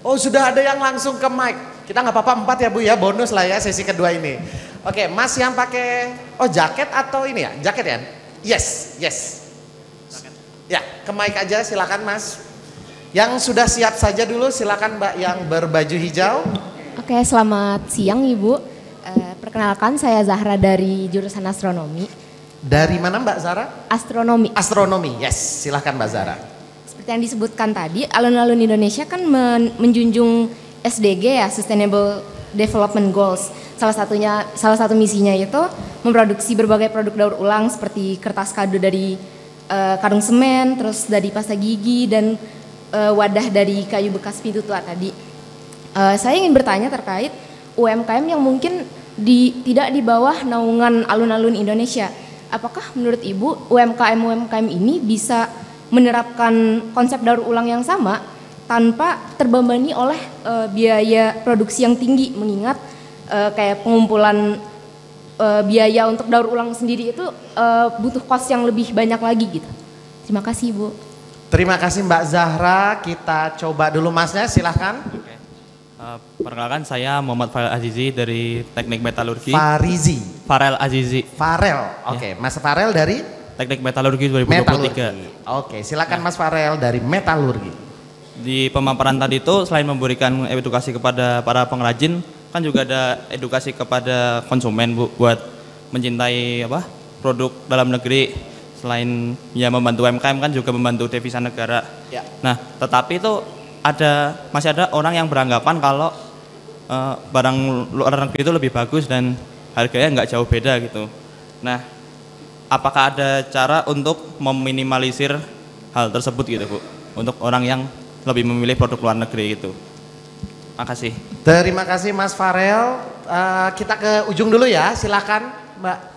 Oh, sudah ada yang langsung ke mic. Kita nggak apa-apa 4 ya Bu ya, bonus lah ya sesi kedua ini. Oke, Mas yang pakai jaket atau ini ya? Jaket ya? Yes. Ya, ke mic aja silakan Mas. Yang sudah siap saja dulu silakan Mbak yang berbaju hijau. Oke, selamat siang Ibu. Perkenalkan saya Zahra dari jurusan astronomi. Dari mana Mbak Zahra? Astronomi. Astronomi, yes. Silakan Mbak Zahra. Seperti yang disebutkan tadi, alun-alun Indonesia kan menjunjung SDG ya, Sustainable Development Goals. Salah satu misinya itu memproduksi berbagai produk daur ulang seperti kertas kado dari karung semen, terus dari pasta gigi dan wadah dari kayu bekas pintu tua tadi. Saya ingin bertanya terkait UMKM yang mungkin tidak di bawah naungan alun-alun Indonesia. Apakah menurut Ibu UMKM ini bisa menerapkan konsep daur ulang yang sama tanpa terbebani oleh biaya produksi yang tinggi, mengingat kayak pengumpulan biaya untuk daur ulang sendiri itu butuh cost yang lebih banyak lagi gitu. Terima kasih Ibu. Terima kasih Mbak Zahra, kita coba dulu Masnya, silahkan. Oke. Perkenalkan saya Muhammad Farel Azizi dari Teknik Metalurgi. Farel Azizi. Oke. Mas Farel dari? Teknik Metalurgi 2023. Oke, silakan Mas Farel dari Metalurgi. Di pemaparan tadi itu selain memberikan edukasi kepada para pengrajin, kan juga ada edukasi kepada konsumen Bu, buat mencintai produk dalam negeri. Selain ya membantu UMKM kan juga membantu devisa negara. Ya. Nah, tetapi itu masih ada orang yang beranggapan kalau barang luar negeri itu lebih bagus dan harganya nggak jauh beda gitu. Nah, apakah ada cara untuk meminimalisir hal tersebut gitu Bu, untuk orang yang lebih memilih produk luar negeri gitu? Makasih. Terima kasih Mas Farel. Kita ke ujung dulu ya, silakan Mbak.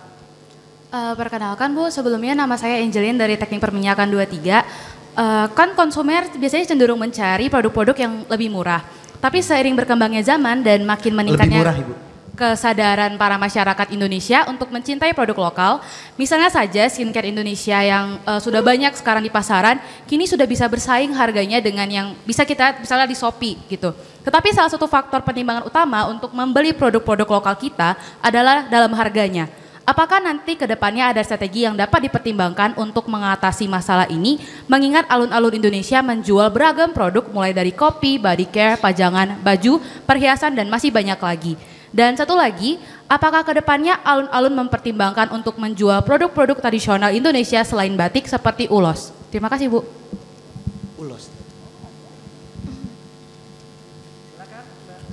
Perkenalkan Bu, sebelumnya nama saya Angelin dari Teknik Perminyakan 23. Kan konsumer biasanya cenderung mencari produk-produk yang lebih murah. Tapi seiring berkembangnya zaman dan makin meningkatnya kesadaran para masyarakat Indonesia untuk mencintai produk lokal, misalnya saja skincare Indonesia yang sudah banyak sekarang di pasaran, kini sudah bisa bersaing harganya dengan yang bisa kita misalnya di Shopee gitu. Tetapi salah satu faktor pertimbangan utama untuk membeli produk-produk lokal kita adalah dalam harganya. Apakah nanti ke depannya ada strategi yang dapat dipertimbangkan untuk mengatasi masalah ini, mengingat alun-alun Indonesia menjual beragam produk mulai dari kopi, body care, pajangan, baju, perhiasan, dan masih banyak lagi. Dan satu lagi, apakah ke depannya alun-alun mempertimbangkan untuk menjual produk-produk tradisional Indonesia selain batik seperti ulos? Terima kasih Bu. Ulos.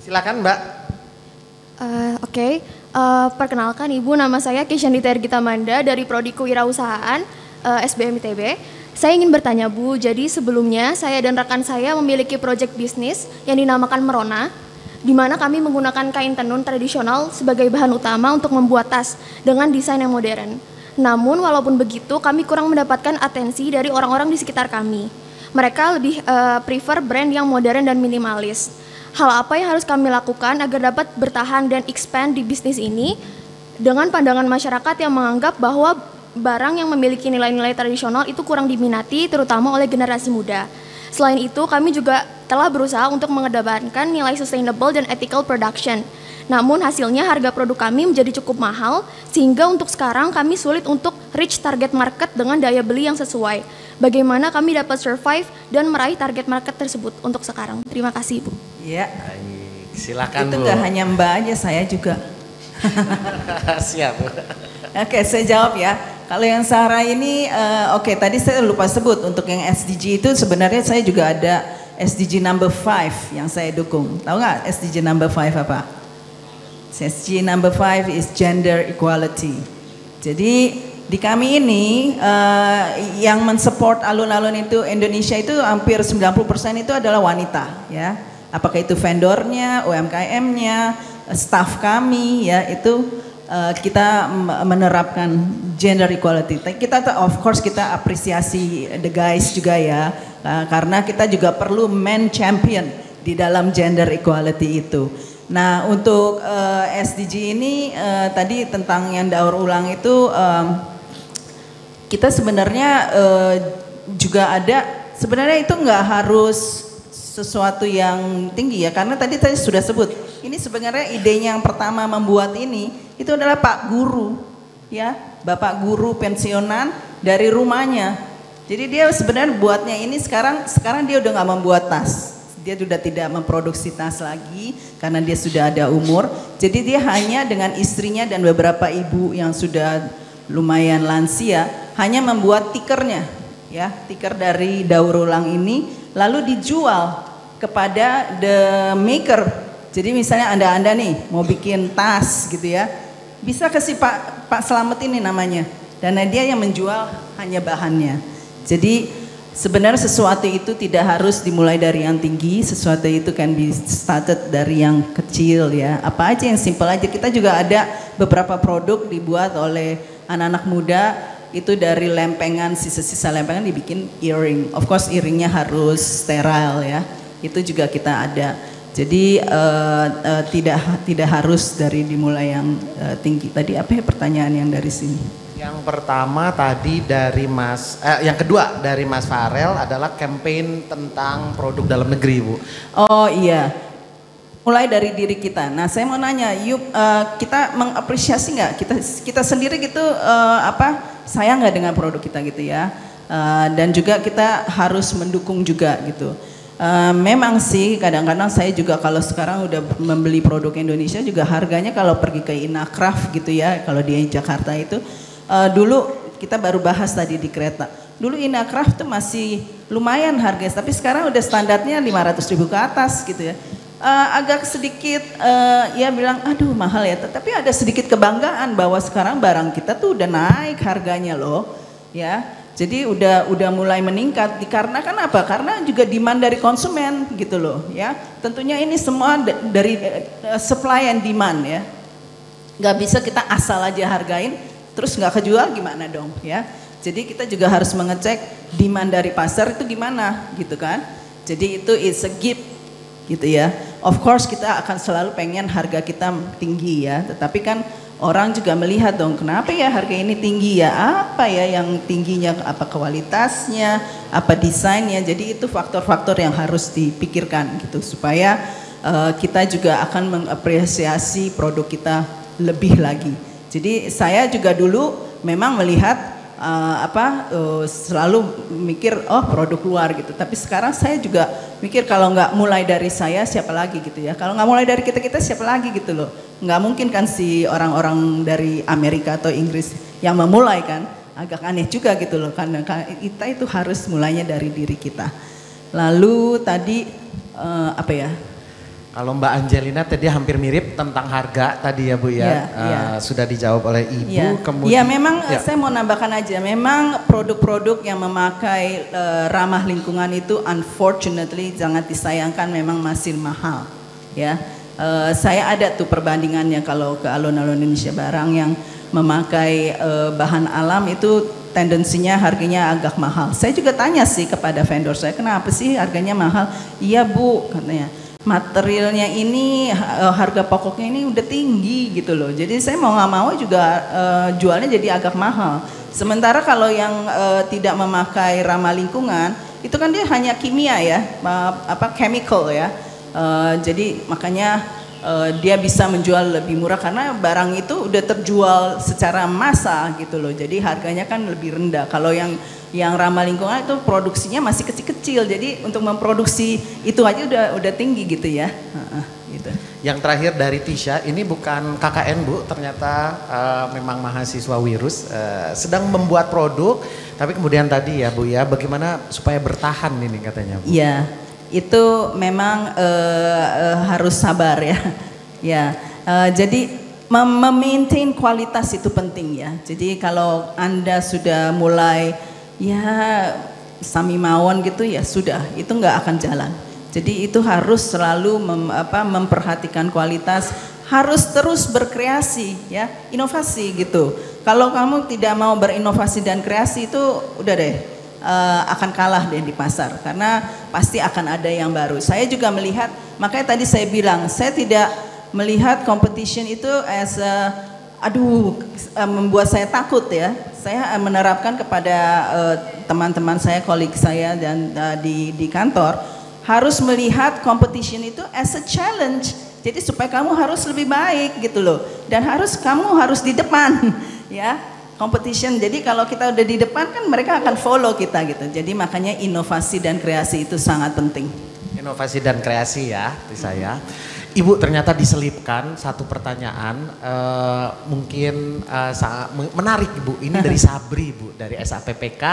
Silakan Mbak. Oke. Perkenalkan Ibu, nama saya Kesyandita Ergita Manda dari Prodi Kewirausahaan SBM ITB. Saya ingin bertanya Bu, jadi sebelumnya saya dan rekan saya memiliki proyek bisnis yang dinamakan Merona, di mana kami menggunakan kain tenun tradisional sebagai bahan utama untuk membuat tas dengan desain yang modern. Namun walaupun begitu, kami kurang mendapatkan atensi dari orang-orang di sekitar kami. Mereka lebih prefer brand yang modern dan minimalis. Hal apa yang harus kami lakukan agar dapat bertahan dan expand di bisnis ini dengan pandangan masyarakat yang menganggap bahwa barang yang memiliki nilai-nilai tradisional itu kurang diminati terutama oleh generasi muda. Selain itu, kami juga telah berusaha untuk mengedepankan nilai sustainable dan ethical production. Namun hasilnya harga produk kami menjadi cukup mahal sehingga untuk sekarang kami sulit untuk reach target market dengan daya beli yang sesuai. Bagaimana kami dapat survive dan meraih target market tersebut untuk sekarang? Terima kasih Bu. Ya, silakan itu Bu. nggak hanya Mbak aja, saya juga. Siap. Oke, saya jawab ya. Kalau yang Sarah ini, oke, tadi saya lupa sebut untuk yang SDG itu sebenarnya saya juga ada SDG number 5 yang saya dukung. Tahu nggak SDG number 5 apa? SDG number 5 is gender equality. Jadi di kami ini yang mensupport alun-alun itu Indonesia itu hampir 90% itu adalah wanita ya. Apakah itu vendornya, UMKM-nya, staff kami ya itu kita menerapkan gender equality. Kita of course kita apresiasi the guys juga ya karena kita juga perlu men champion di dalam gender equality itu. Nah untuk SDG ini tadi tentang yang daur ulang itu kita sebenarnya juga ada sebenarnya itu nggak harus sesuatu yang tinggi ya karena tadi sudah sebut ini sebenarnya idenya yang pertama membuat ini itu adalah Pak Guru ya Bapak Guru pensiunan dari rumahnya jadi dia sebenarnya buatnya ini sekarang dia udah nggak membuat tas dia sudah tidak memproduksi tas lagi karena dia sudah ada umur jadi dia hanya dengan istrinya dan beberapa ibu yang sudah lumayan lansia hanya membuat tikernya ya tiker dari daur ulang ini lalu dijual kepada the maker. Jadi misalnya Anda nih mau bikin tas gitu ya, bisa kasih Pak Slamet ini namanya. Dan dia yang menjual hanya bahannya. Jadi sebenarnya sesuatu itu tidak harus dimulai dari yang tinggi, sesuatu itu kan be started dari yang kecil ya. Apa aja yang simple aja. Kita juga ada beberapa produk dibuat oleh anak-anak muda itu dari lempengan, sisa-sisa lempengan dibikin earring. Of course earringnya harus sterile ya. Itu juga kita ada. Jadi tidak harus dari dimulai yang tinggi. Tadi apa ya pertanyaan yang dari sini? Yang pertama tadi dari yang kedua dari Mas Farel adalah campaign tentang produk dalam negeri, Bu. Oh iya. Mulai dari diri kita. Nah, saya mau nanya, kita mengapresiasi nggak? Kita sendiri gitu sayang nggak dengan produk kita gitu ya? Dan juga kita harus mendukung juga gitu. Memang sih kadang-kadang saya juga kalau sekarang udah membeli produk Indonesia juga harganya kalau pergi ke Inacraft gitu ya, kalau di Jakarta itu dulu kita baru bahas tadi di kereta. Dulu Inacraft tuh masih lumayan harganya, tapi sekarang udah standarnya 500.000 ke atas gitu ya. Agak sedikit ya bilang aduh mahal ya, tapi ada sedikit kebanggaan bahwa sekarang barang kita tuh udah naik harganya loh ya. Jadi udah mulai meningkat dikarenakan apa? Karena juga demand dari konsumen gitu loh ya. Tentunya ini semua dari supply and demand ya. Gak bisa kita asal aja hargain terus gak kejual gimana dong ya. Jadi kita juga harus mengecek demand dari pasar itu gimana gitu kan. Jadi itu is a gift gitu ya. Of course kita akan selalu pengen harga kita tinggi ya. Tetapi kan orang juga melihat dong kenapa ya harga ini tinggi ya, apa ya yang tingginya, apa kualitasnya, apa desainnya. Jadi itu faktor-faktor yang harus dipikirkan gitu supaya kita juga akan mengapresiasi produk kita lebih lagi. Jadi saya juga dulu memang melihat selalu mikir oh produk luar gitu. Tapi sekarang saya juga mikir kalau nggak mulai dari saya siapa lagi gitu ya. Kalau nggak mulai dari kita siapa lagi gitu loh. Nggak mungkin kan si orang-orang dari Amerika atau Inggris yang memulai kan. Agak aneh juga gitu loh. Karena kita itu harus mulainya dari diri kita. Lalu tadi apa ya? Kalau Mbak Angelina tadi hampir mirip tentang harga tadi ya Bu ya, sudah dijawab oleh Ibu. Ya, kemudian, memang saya mau nambahkan aja, memang produk-produk yang memakai ramah lingkungan itu unfortunately sangat disayangkan memang masih mahal. Ya, saya ada tuh perbandingannya kalau ke alun-alun Indonesia barang yang memakai bahan alam itu tendensinya harganya agak mahal. Saya juga tanya sih kepada vendor saya, kenapa sih harganya mahal? Iya Bu, katanya. Materialnya ini harga pokoknya ini udah tinggi gitu loh. Jadi saya mau nggak mau juga jualnya jadi agak mahal. Sementara kalau yang tidak memakai ramah lingkungan itu kan dia hanya kimia ya, chemical ya. Jadi makanya dia bisa menjual lebih murah karena barang itu udah terjual secara massa gitu loh. Jadi harganya kan lebih rendah. Kalau yang ramah lingkungan itu produksinya masih kecil-kecil. Jadi untuk memproduksi itu aja udah tinggi gitu ya. Gitu. Yang terakhir dari Tisha, ini bukan KKN Bu, ternyata memang mahasiswa Wirus sedang membuat produk, tapi kemudian tadi ya Bu ya, bagaimana supaya bertahan ini katanya Bu? Iya, itu memang harus sabar ya. Ya, jadi memaintain kualitas itu penting ya. Jadi kalau Anda sudah mulai ya sami mawon gitu ya sudah, itu nggak akan jalan. Jadi itu harus selalu memperhatikan kualitas, harus terus berkreasi ya, inovasi gitu. Kalau kamu tidak mau berinovasi dan kreasi itu udah deh akan kalah deh di pasar karena pasti akan ada yang baru. Saya juga melihat, makanya tadi saya bilang saya tidak melihat competition itu as membuat saya takut ya. Saya menerapkan kepada teman-teman saya, kolik saya dan di kantor harus melihat competition itu as a challenge. Jadi supaya kamu harus lebih baik gitu loh, dan kamu harus di depan ya competition. Jadi kalau kita udah di depan kan mereka akan follow kita gitu. Jadi makanya inovasi dan kreasi itu sangat penting. Inovasi dan kreasi ya, itu saya. Ibu ternyata diselipkan satu pertanyaan mungkin sangat menarik Ibu. Ini dari Sabri Ibu, dari SAPPK,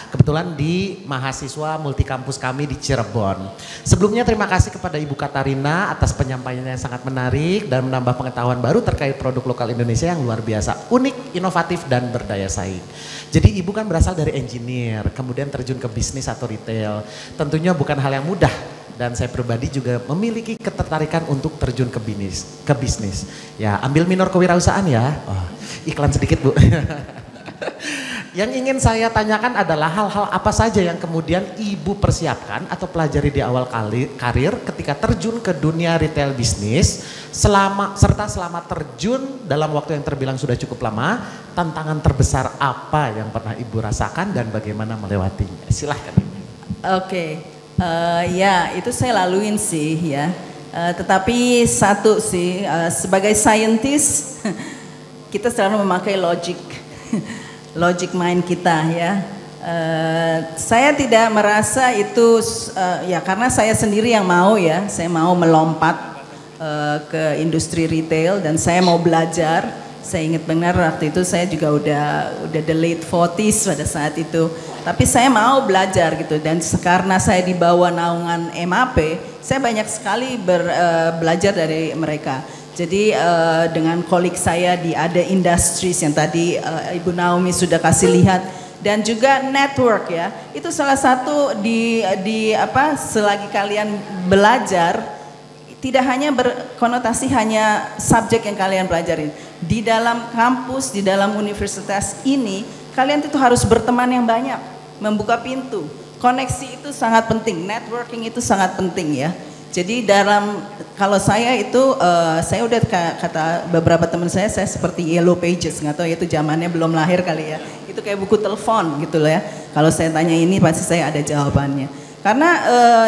kebetulan di mahasiswa multikampus kami di Cirebon. Sebelumnya terima kasih kepada Ibu Katarina atas penyampaiannya yang sangat menarik dan menambah pengetahuan baru terkait produk lokal Indonesia yang luar biasa, unik, inovatif dan berdaya saing. Jadi Ibu kan berasal dari engineer, kemudian terjun ke bisnis atau retail. Tentunya bukan hal yang mudah. Dan saya pribadi juga memiliki ketertarikan untuk terjun ke bisnis. Ya, ambil minor kewirausahaan ya. Oh, iklan sedikit Bu. Yang ingin saya tanyakan adalah hal-hal apa saja yang kemudian Ibu persiapkan atau pelajari di awal karir ketika terjun ke dunia retail bisnis, selama terjun dalam waktu yang terbilang sudah cukup lama, tantangan terbesar apa yang pernah Ibu rasakan dan bagaimana melewatinya? Silahkan Ibu. Oke. Ya itu saya laluin sih ya, tetapi satu sih sebagai scientist kita selalu memakai logic mind kita ya. Saya tidak merasa itu ya karena saya sendiri yang mau ya, saya mau melompat ke industri retail dan saya mau belajar. Saya ingat benar waktu itu saya juga udah the late 40s pada saat itu. Tapi saya mau belajar gitu dan karena saya di bawah naungan MAP, saya banyak sekali belajar dari mereka. Jadi dengan kolik saya di ada industries yang tadi Ibu Naomi sudah kasih lihat dan juga network ya. Itu salah satu di selagi kalian belajar tidak hanya berkonotasi hanya subjek yang kalian pelajarin. Di dalam kampus, di dalam universitas ini, kalian itu harus berteman yang banyak, membuka pintu. Koneksi itu sangat penting, networking itu sangat penting ya. Jadi kalau saya itu, saya udah kata beberapa teman saya seperti Yellow Pages, nggak tahu ya itu zamannya belum lahir kali ya. Itu kayak buku telepon gitu loh ya. Kalau saya tanya ini pasti saya ada jawabannya. Karena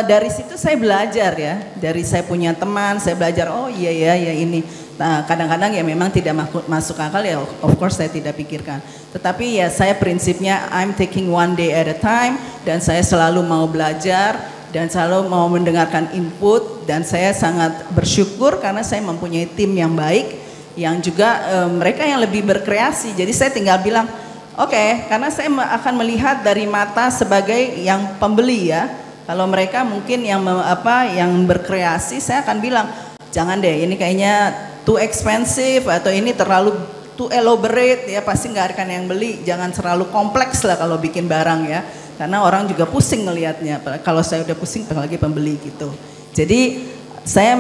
dari situ saya belajar ya, dari saya punya teman, saya belajar oh iya ya ini. Nah kadang-kadang ya memang tidak masuk akal ya, of course saya tidak pikirkan. Tetapi ya saya prinsipnya I'm taking one day at a time dan saya selalu mau belajar dan selalu mau mendengarkan input dan saya sangat bersyukur karena saya mempunyai tim yang baik yang juga mereka yang lebih berkreasi. Jadi saya tinggal bilang oke, karena saya akan melihat dari mata sebagai yang pembeli ya. Kalau mereka mungkin yang berkreasi, saya akan bilang jangan deh, ini kayaknya too expensive atau ini terlalu too elaborate ya, pasti nggak akan yang beli. Jangan terlalu kompleks lah kalau bikin barang ya, karena orang juga pusing ngelihatnya. Kalau saya udah pusing, apalagi pembeli gitu. Jadi saya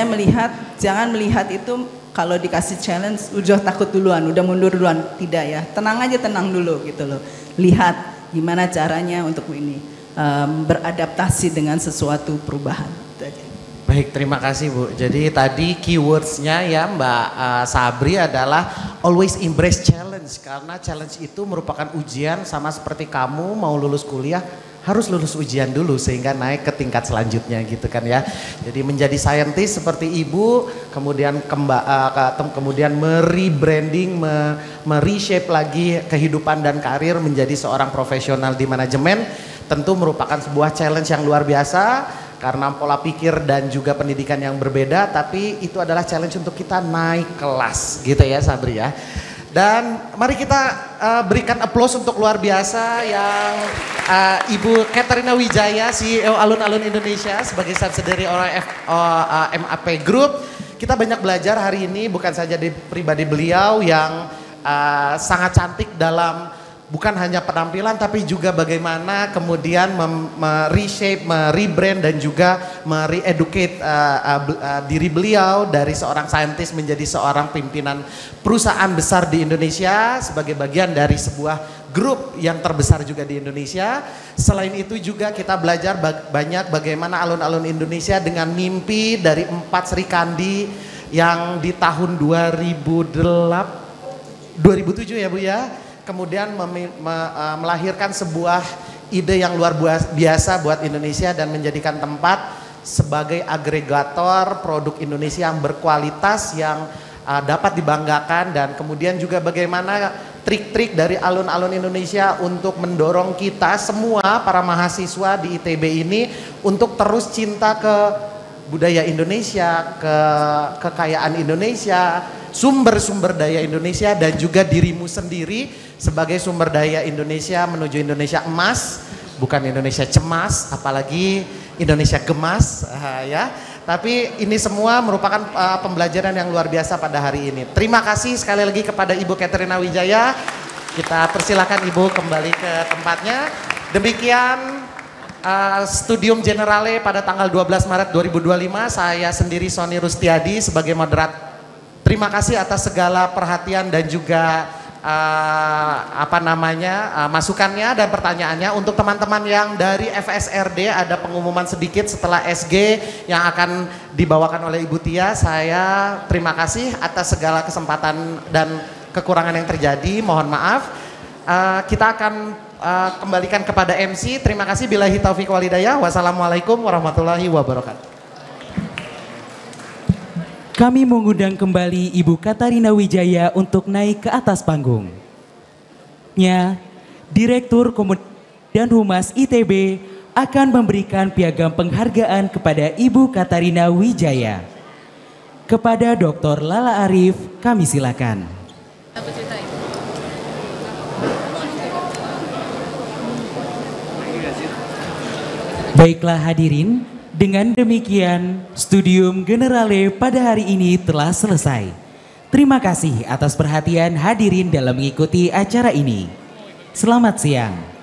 melihat, jangan melihat itu. Kalau dikasih challenge, udah takut duluan, udah mundur duluan. Tidak ya, tenang aja, tenang dulu gitu loh. Lihat gimana caranya untuk ini beradaptasi dengan sesuatu perubahan. Baik, terima kasih Bu. Jadi tadi keywordsnya ya Mbak Sabri adalah always embrace challenge. Karena challenge itu merupakan ujian, sama seperti kamu mau lulus kuliah, harus lulus ujian dulu sehingga naik ke tingkat selanjutnya gitu kan ya. Jadi menjadi scientist seperti Ibu, kemudian kemudian merebranding, mereshape lagi kehidupan dan karir menjadi seorang profesional di manajemen, tentu merupakan sebuah challenge yang luar biasa karena pola pikir dan juga pendidikan yang berbeda, tapi itu adalah challenge untuk kita naik kelas gitu ya Sabri ya. Dan mari kita berikan aplaus untuk luar biasa yang Ibu Katarina Wijaya, CEO Alun-Alun Indonesia sebagai subsidiary oleh MAP Group. Kita banyak belajar hari ini bukan saja di pribadi beliau yang sangat cantik dalam bukan hanya penampilan tapi juga bagaimana kemudian reshape, rebrand dan juga re-educate diri beliau dari seorang saintis menjadi seorang pimpinan perusahaan besar di Indonesia sebagai bagian dari sebuah grup yang terbesar juga di Indonesia. Selain itu juga kita belajar banyak bagaimana alun-alun Indonesia dengan mimpi dari 4 Sri Kandi yang di tahun 2007 ya Bu ya. Kemudian melahirkan sebuah ide yang luar biasa buat Indonesia dan menjadikan tempat sebagai agregator produk Indonesia yang berkualitas yang dapat dibanggakan, dan kemudian juga bagaimana trik-trik dari alun-alun Indonesia untuk mendorong kita semua para mahasiswa di ITB ini untuk terus cinta ke budaya Indonesia, ke kekayaan Indonesia, sumber-sumber daya Indonesia, dan juga dirimu sendiri sebagai sumber daya Indonesia menuju Indonesia emas, bukan Indonesia cemas, apalagi Indonesia gemas, ya. Tapi ini semua merupakan pembelajaran yang luar biasa pada hari ini. Terima kasih sekali lagi kepada Ibu Katarina Wijaya. Kita persilakan Ibu kembali ke tempatnya. Demikian Studium Generale pada tanggal 12 Maret 2025. Saya sendiri Sony Rustiadi sebagai moderator. Terima kasih atas segala perhatian dan juga masukannya dan pertanyaannya. Untuk teman-teman yang dari FSRD ada pengumuman sedikit setelah SG yang akan dibawakan oleh Ibu Tia. Saya terima kasih atas segala kesempatan dan kekurangan yang terjadi, mohon maaf. Kita akan kembalikan kepada MC. Terima kasih, billahi taufiq wal hidayah. Wassalamualaikum warahmatullahi wabarakatuh. Kami mengundang kembali Ibu Katarina Wijaya untuk naik ke atas panggung. Direktur Komunikasi dan Humas ITB akan memberikan piagam penghargaan kepada Ibu Katarina Wijaya. Kepada Dr. Lala Arif, kami silakan. Baiklah hadirin, dengan demikian Studium Generale pada hari ini telah selesai. Terima kasih atas perhatian hadirin dalam mengikuti acara ini. Selamat siang.